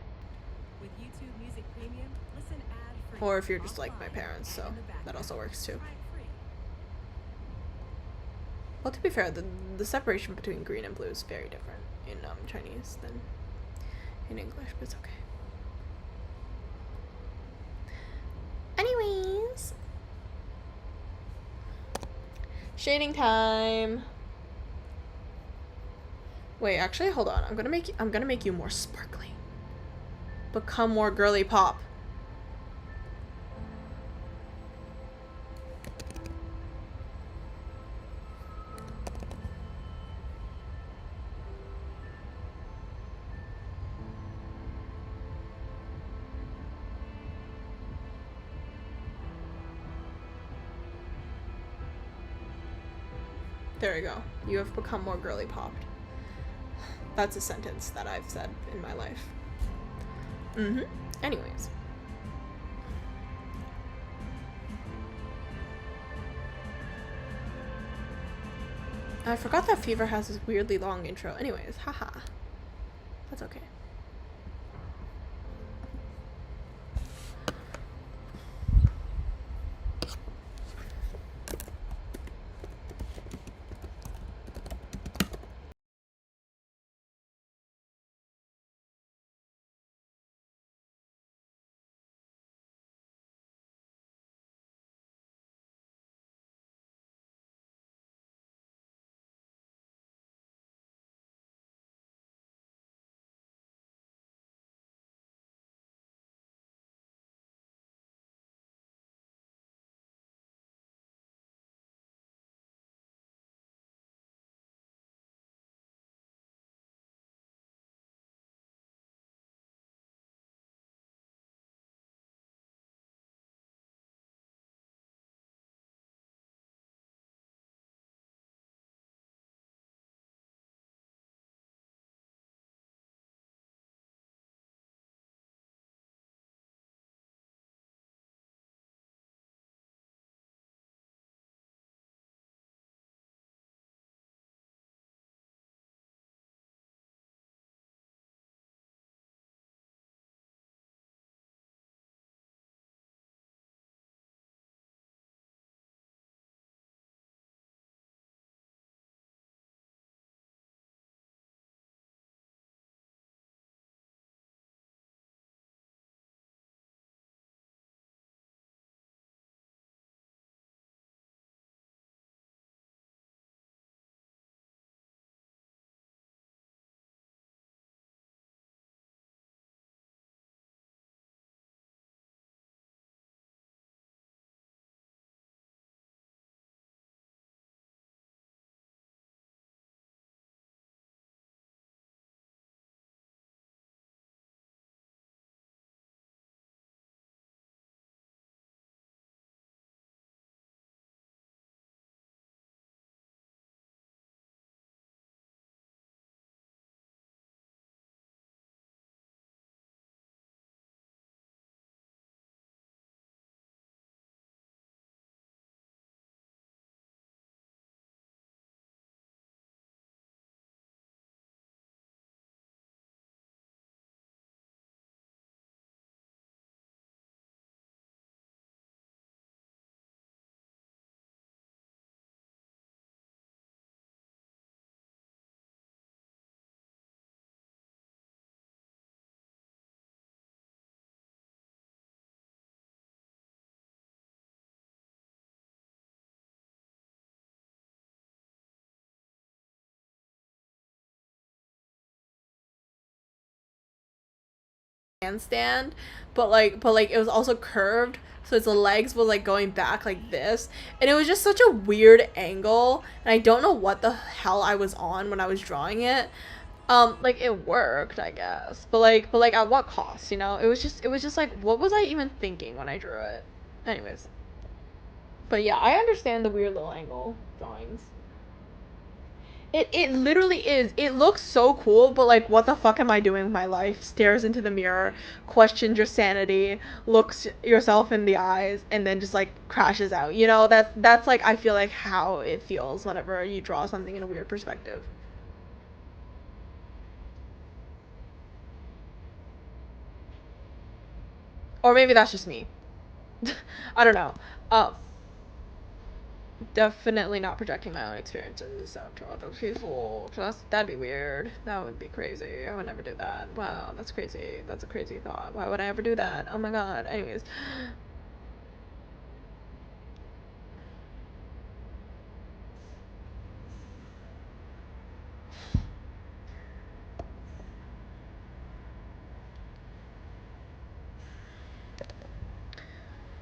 With YouTube Music Premium, listen ad-free. Or if you're just like my parents, so that also works too. Well, to be fair, the separation between green and blue is very different in Chinese than in English, but it's okay. Anyways, shading time. Wait, actually, hold on. I'm gonna make you more sparkly. Become more girly pop. There you go. You have become more girly popped. That's a sentence that I've said in my life. Anyways. I forgot that Fever has this weirdly long intro. Anyways, haha. That's okay. Handstand, but it was also curved, so its legs was like going back like this, and it was just such a weird angle, and I don't know what the hell I was on when I was drawing it. Like it worked, I guess, but at what cost, you know? It was just like, what was I even thinking when I drew it? Anyways, but yeah, I understand the weird little angle drawings. It literally is. It looks so cool, but like, what the fuck am I doing with my life? Stares into the mirror, questions your sanity, looks yourself in the eyes, and then just like crashes out. You know, that's like, I feel like how it feels whenever you draw something in a weird perspective. Or maybe that's just me. I don't know. Um, Definitely not projecting my own experiences onto other people. That'd be weird. That would be crazy. I would never do that. Wow, that's crazy. That's a crazy thought. Why would I ever do that? Oh my god. Anyways,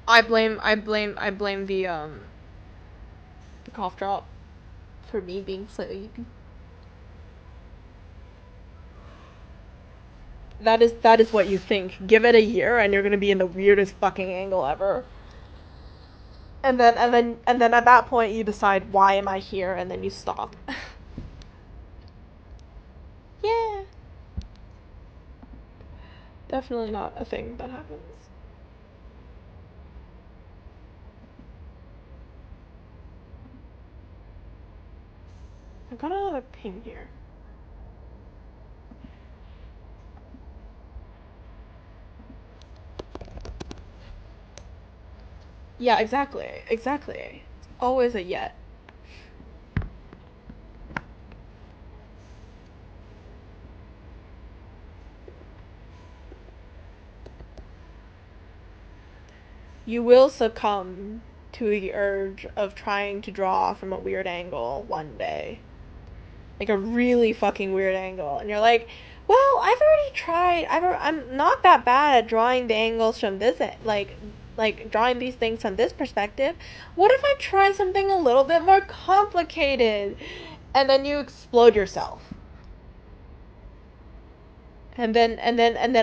I blame the cough drop for me being slightly. That is what you think. Give it a year and you're gonna be in the weirdest fucking angle ever. And then at that point you decide, why am I here, and then you stop. Yeah. Definitely not a thing that happens. I've got another ping here. Yeah, exactly. Exactly. It's always a yet. You will succumb to the urge of trying to draw from a weird angle one day. Like a really fucking weird angle. And you're like, well, I've already tried. I'm not that bad at drawing the angles from this, like drawing these things from this perspective. What if I try something a little bit more complicated? And then you explode yourself. And then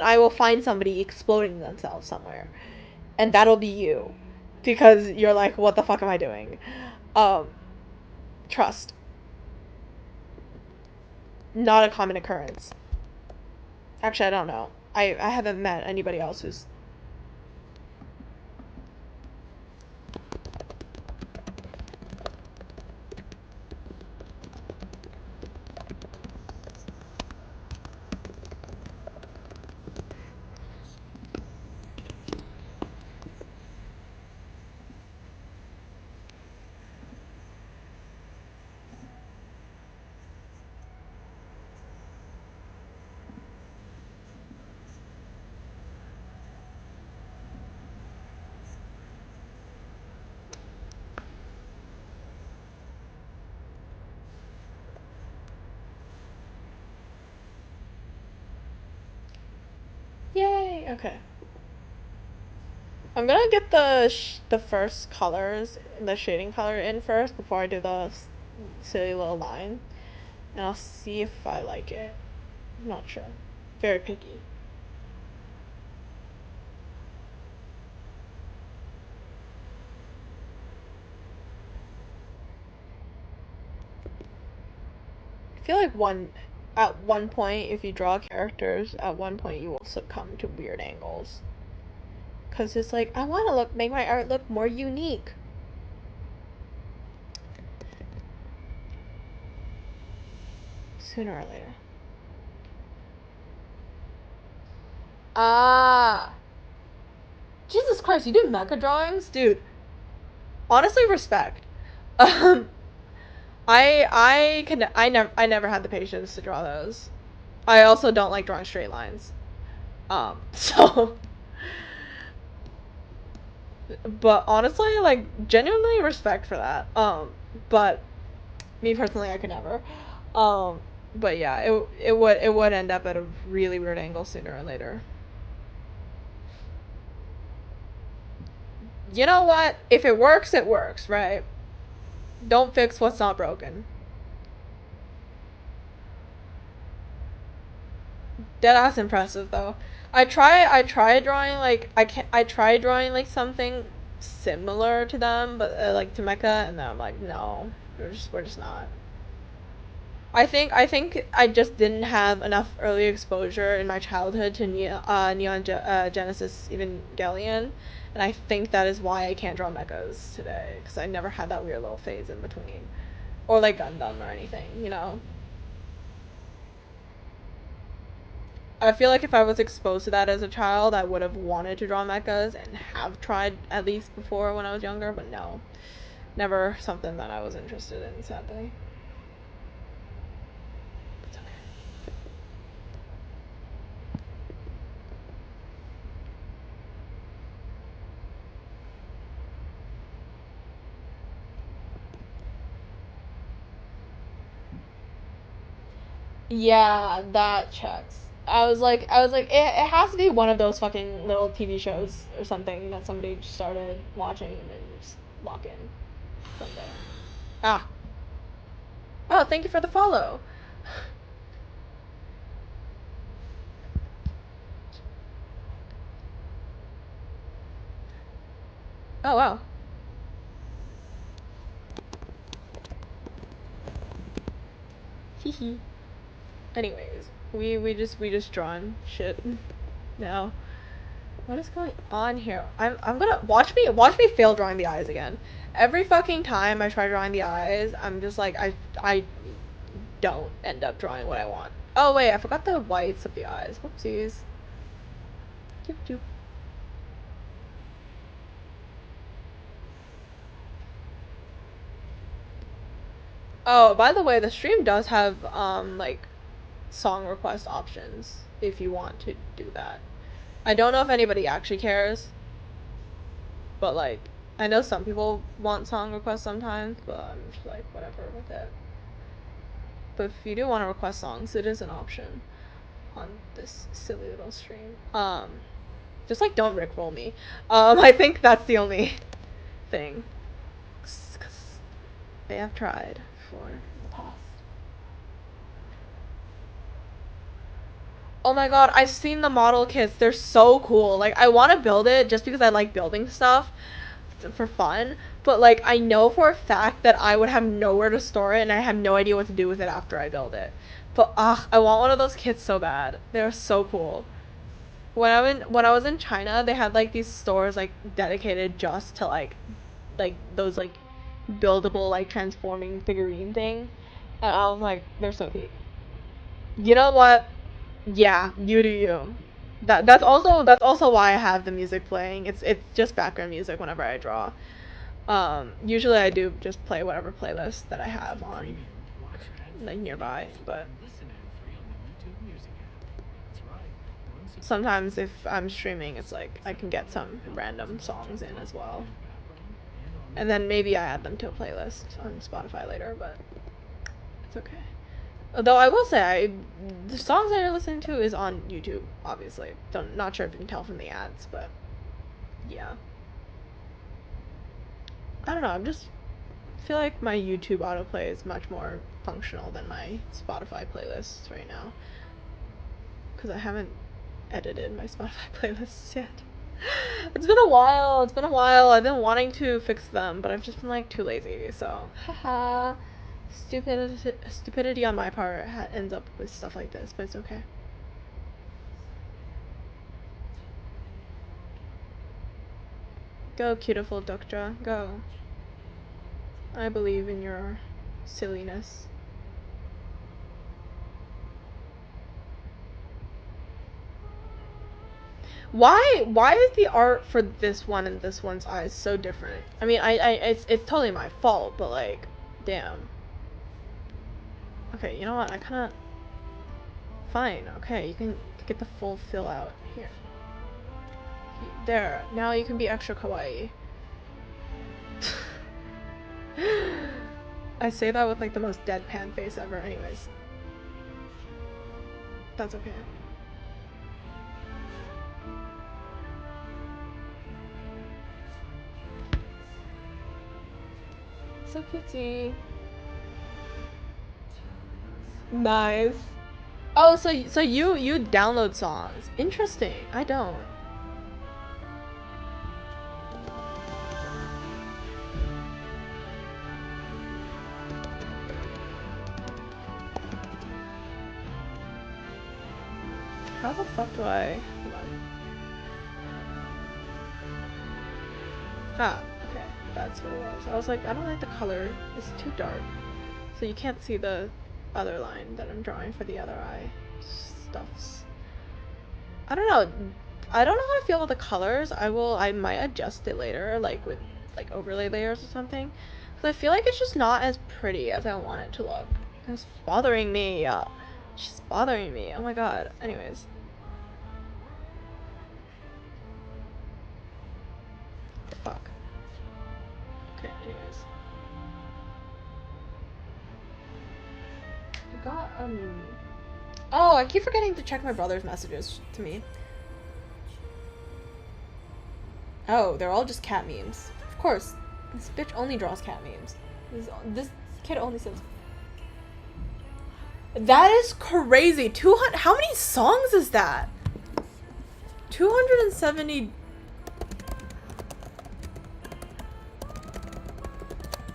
I will find somebody exploding themselves somewhere. And that'll be you. Because you're like, what the fuck am I doing? Um Trust. Not a common occurrence. Actually, I don't know. I haven't met anybody else who's. Yay! Okay. I'm gonna get the first colors, the shading color in first before I do the silly little line, and I'll see if I like it. I'm not sure. Very picky. I feel like at one point, if you draw characters, at one point you will succumb to weird angles. Cause it's like, I want to make my art look more unique. Sooner or later. Ah. Jesus Christ, you do mecha drawings? Dude. Honestly, respect. Um, I never had the patience to draw those. I also don't like drawing straight lines. So but honestly, like genuinely respect for that. But me personally, I could never. Um, but yeah, it would end up at a really weird angle sooner or later. You know what? If it works, right? Don't fix what's not broken. Deadass impressive though. I try drawing like I tried drawing like something similar to them, but like to Mecha, and then I'm like, no, we're just not. I think I just didn't have enough early exposure in my childhood to Genesis Evangelion, and I think that is why I can't draw mechas today, because I never had that weird little phase in between, or like Gundam or anything. I feel like if I was exposed to that as a child, I would have wanted to draw mechas and have tried at least before when I was younger, but no. Never something that I was interested in, sadly. It's okay. Yeah, that checks. I was like, it has to be one of those fucking little TV shows or something that somebody just started watching and then just lock in from there. Ah. Oh, thank you for the follow. Oh, wow. Anyways, we just drawn shit now. What is going on here? I'm gonna watch me fail drawing the eyes again. Every fucking time I try drawing the eyes, I'm just like I don't end up drawing what I want. Oh wait, I forgot the whites of the eyes. Whoopsies. Doop doop. Oh, by the way, the stream does have like song request options if you want to do that. I don't know if anybody actually cares, but like I know some people want song requests sometimes, but I'm just like whatever with it. But if you do want to request songs, it is an option on this silly little stream. Just like don't rickroll me. I think that's the only thing. 'Cause they have tried for the past. Oh my god, I've seen the model kits. They're so cool. Like I want to build it just because I like building stuff for fun. But like I know for a fact that I would have nowhere to store it and I have no idea what to do with it after I build it. But I want one of those kits so bad. They're so cool. When I was in China, they had like these stores like dedicated just to like those like buildable like transforming figurine thing. And I was like, they're so cute. You know what? Yeah, you do you. That's also why I have the music playing. It's just background music whenever I draw. Usually I do just play whatever playlist that I have on like nearby, but sometimes if I'm streaming, it's like I can get some random songs in as well. And then maybe I add them to a playlist on Spotify later, but it's okay. Although I will say, the songs that you're listening to is on YouTube, obviously. Not sure if you can tell from the ads, but yeah. I don't know, I'm just feel like my YouTube autoplay is much more functional than my Spotify playlists right now. Because I haven't edited my Spotify playlists yet. It's been a while. It's been a while. I've been wanting to fix them, but I've just been like too lazy. So, haha, stupidity on my part ends up with stuff like this, but it's okay. Go, beautiful Dokja, go. I believe in your silliness. Why is the art for this one and this one's eyes so different? I mean, it's totally my fault, but like, damn. Okay, you know what? I kind of fine. Okay, you can get the full fill out here. There. Now you can be extra kawaii. I say that with like the most deadpan face ever. Anyways, that's okay. So cutesy. Nice. Oh, so you download songs. Interesting. I don't. How the fuck do I? Hold on. Ah, okay. That's what it was. I was like, I don't like the color. It's too dark. So you can't see the other line that I'm drawing for the other eye stuffs. I don't know. I don't know how to feel about the colors. I might adjust it later, like with like overlay layers or something. Because I feel like it's just not as pretty as I want it to look. It's bothering me. She's bothering me. Oh my god. Anyways. Fuck. Okay, anyways. I got, oh, I keep forgetting to check my brother's messages to me. Oh, they're all just cat memes. Of course. This bitch only draws cat memes. This kid only says... That is crazy. 200... How many songs is that? 270...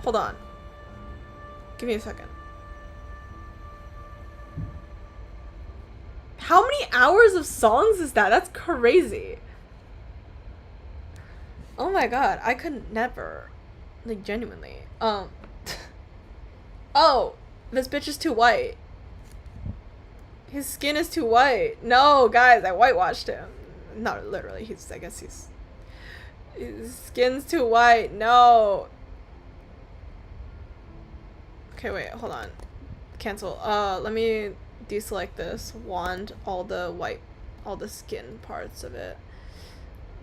Hold on. Give me a second. How many hours of songs is that? That's crazy. Oh my god, I could never. Like, genuinely. Oh, this bitch is too white. His skin is too white. No, guys, I whitewashed him. Not literally, I guess his skin's too white. No. Okay, wait, hold on. Cancel. Let me deselect this. Wand all the skin parts of it.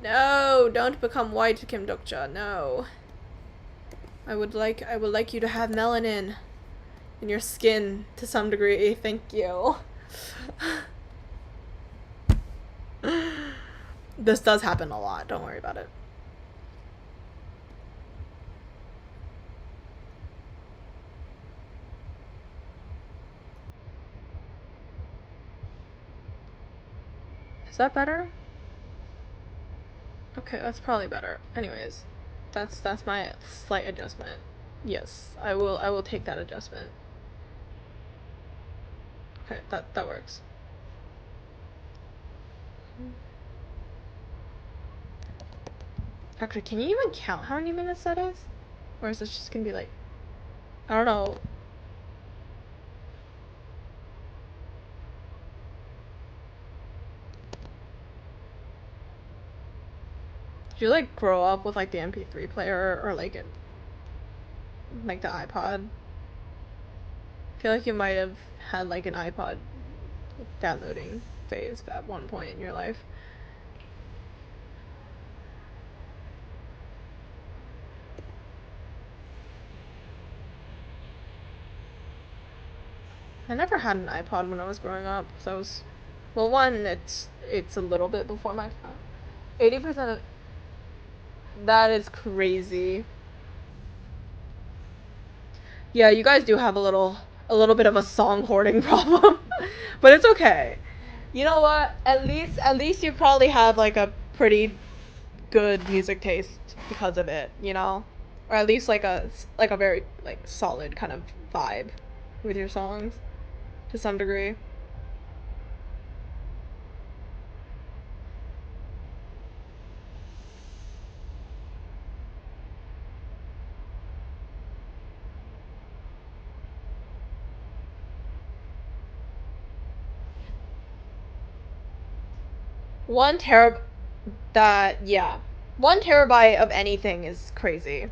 No, don't become white, Kim Dokcha. No. I would like you to have melanin in your skin to some degree. Thank you. This does happen a lot. Don't worry about it. Is that better? Okay, that's probably better. Anyways, that's my slight adjustment. Yes, I will take that adjustment. Okay, that works. Actually, can you even count how many minutes that is? Or is this just gonna be like, I don't know. Did you like grow up with like the MP3 player or like the iPod? I feel like you might have had like an iPod downloading phase at one point in your life. I never had an iPod when I was growing up, so I was, well, one, it's a little bit before my time. 80% of that is crazy. Yeah, you guys do have a little bit of a song hoarding problem, but it's okay. You know what? At least you probably have like a pretty good music taste because of it, you know, or at least like a very like solid kind of vibe with your songs to some degree. One terab that yeah, 1 terabyte of anything is crazy.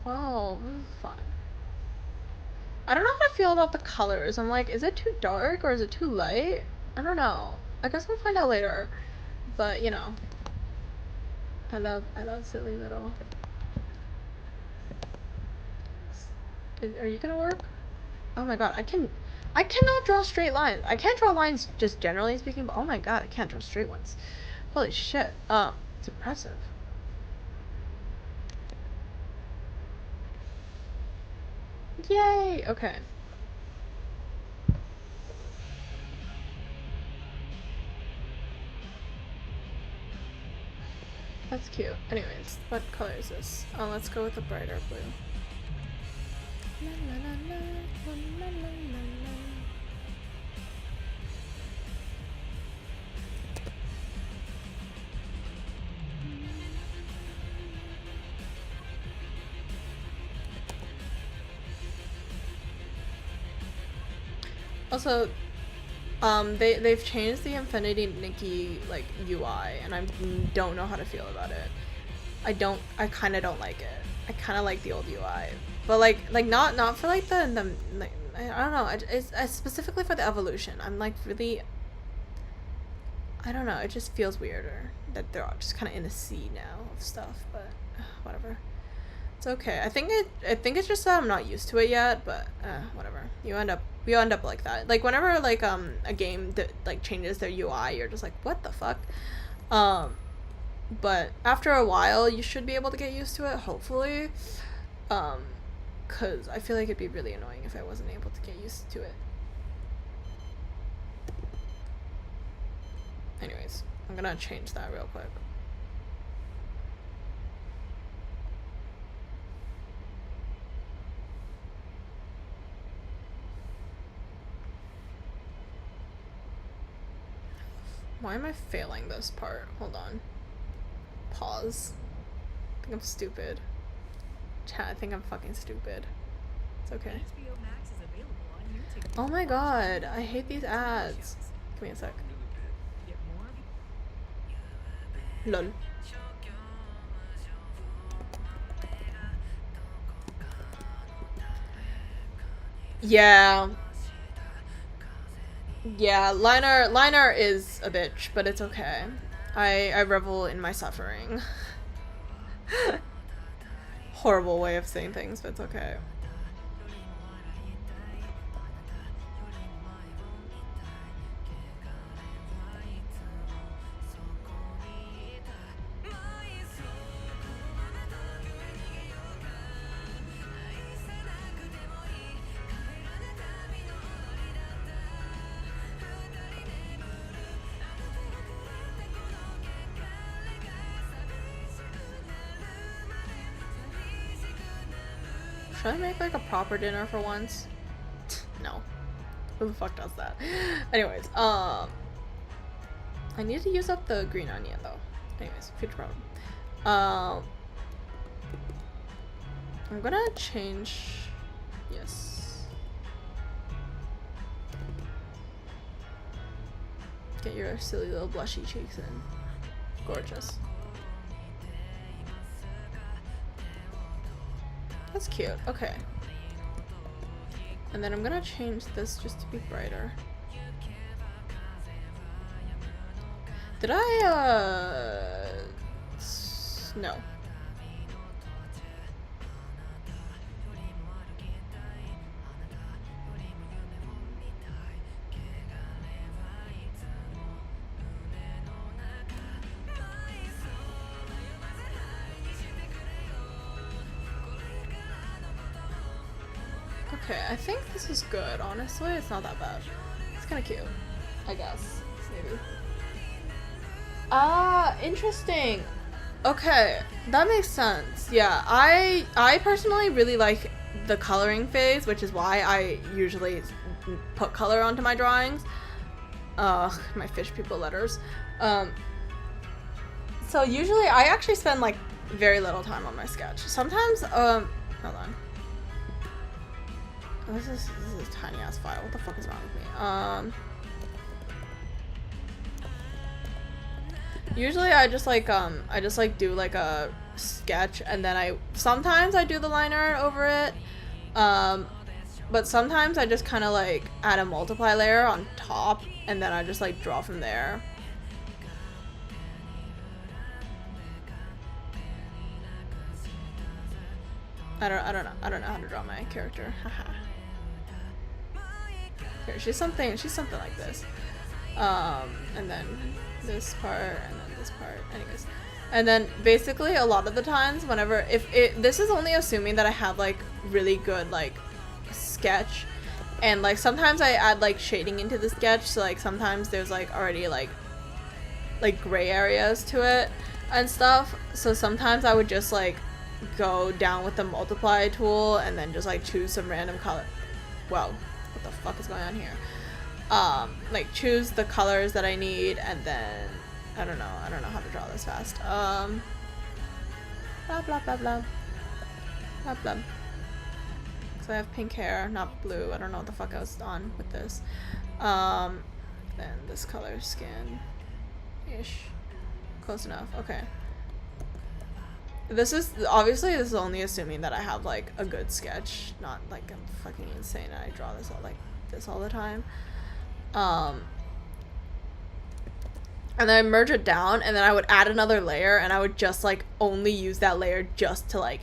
Wow, this is fun. I don't know how to feel about the colors. I'm like, is it too dark or is it too light? I don't know. I guess we'll find out later. But you know, I love silly little. Are you gonna work? Oh my god, I cannot draw straight lines. I can't draw lines just generally speaking, but oh my god, I can't draw straight ones. Holy shit. It's impressive. Yay! Okay. That's cute. Anyways, what color is this? Oh, let's go with a brighter blue. La, la, la, la, la, la, la, la. Also, they've changed the Infinity Nikki like UI, and I don't know how to feel about it. I kind of don't like it. I kind of like the old UI, but like not for like the like, I don't know. It's specifically for the evolution. I'm like really. I don't know. It just feels weirder that they're all just kind of in a sea now of stuff, but whatever. It's okay. I think it's just that I'm not used to it yet, but whatever. We end up like that. Like whenever like a game like changes their UI, you're just like, what the fuck? But after a while, you should be able to get used to it, hopefully. Cause I feel like it'd be really annoying if I wasn't able to get used to it. Anyways, I'm gonna change that real quick. Why am I failing this part? Hold on. Pause. I think I'm stupid. Chat, I think I'm fucking stupid. It's okay. HBO Max is available on YouTube. Oh my god, I hate these ads. Give me a sec. Get more of Lol. Yeah. Yeah, Liner is a bitch, but it's okay. I revel in my suffering. Horrible way of saying things, but it's okay. Should I make like a proper dinner for once? No. Who the fuck does that? Anyways, I need to use up the green onion though. Anyways, future problem. I'm gonna change. Yes. Get your silly little blushy cheeks in. Gorgeous. That's cute. Okay. And then I'm gonna change this just to be brighter. Did I, no. Okay, I think this is good, honestly. It's not that bad. It's kind of cute, I guess. Maybe. Ah, interesting. Okay, that makes sense. Yeah, I personally really like the coloring phase, which is why I usually put color onto my drawings. My fish people letters. So usually I actually spend like very little time on my sketch. Sometimes, hold on. This is a tiny ass file. What the fuck is wrong with me? Usually I just like do like a sketch and then sometimes I do the line art over it. But sometimes I just kind of like add a multiply layer on top and then I just like draw from there. I don't know how to draw my character. Haha. Here, she's something like this. And then this part, and then this part. Anyways. And then basically a lot of the times whenever, this is only assuming that I have like really good like sketch, and like sometimes I add like shading into the sketch, so like sometimes there's like already like gray areas to it and stuff. So sometimes I would just like go down with the multiply tool and then just like choose some random color. Whoa. What the fuck is going on here? Like choose the colors that I need and then I don't know how to draw this fast. Blah blah blah blah. Blah blah. So I have pink hair, not blue. I don't know what the fuck I was on with this. Then this color skin ish. Close enough. Okay. This is only assuming that I have like a good sketch, not like I'm fucking insane and I draw this all the time. And then I merge it down and then I would add another layer and I would just like only use that layer just to like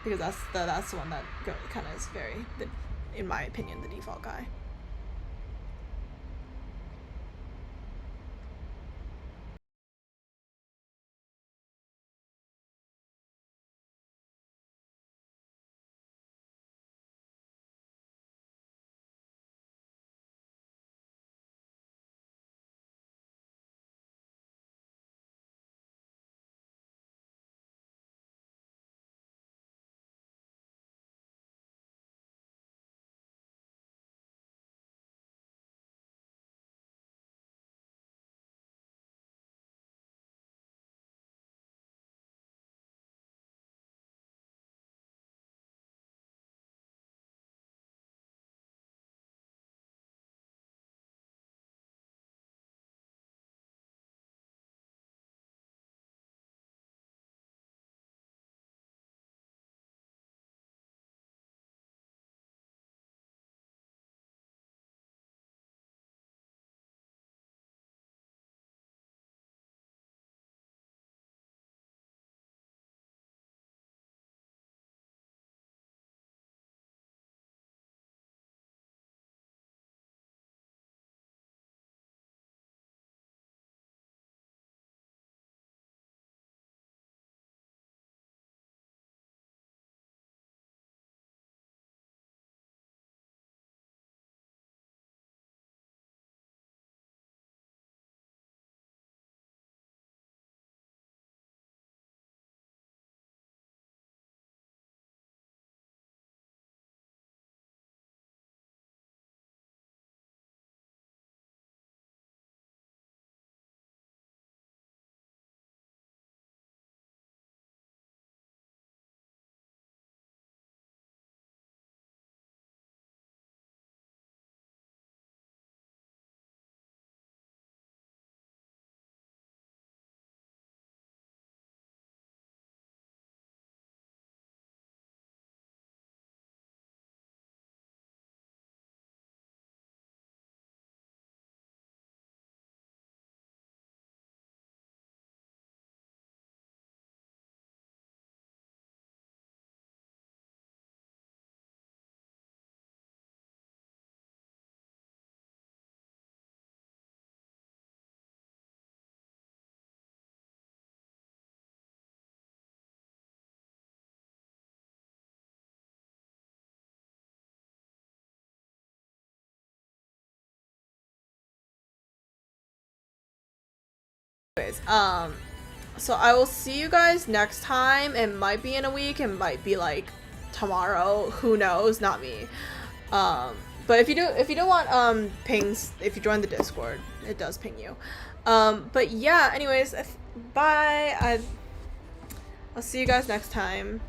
because that's the one that kind of is very, in my opinion, the default guy. Anyways, so I will see you guys next time. It might be in a week, it might be like tomorrow, who knows, not me. But if you do want pings, if you join the Discord, it does ping you. But yeah, anyways, bye. I'll see you guys next time.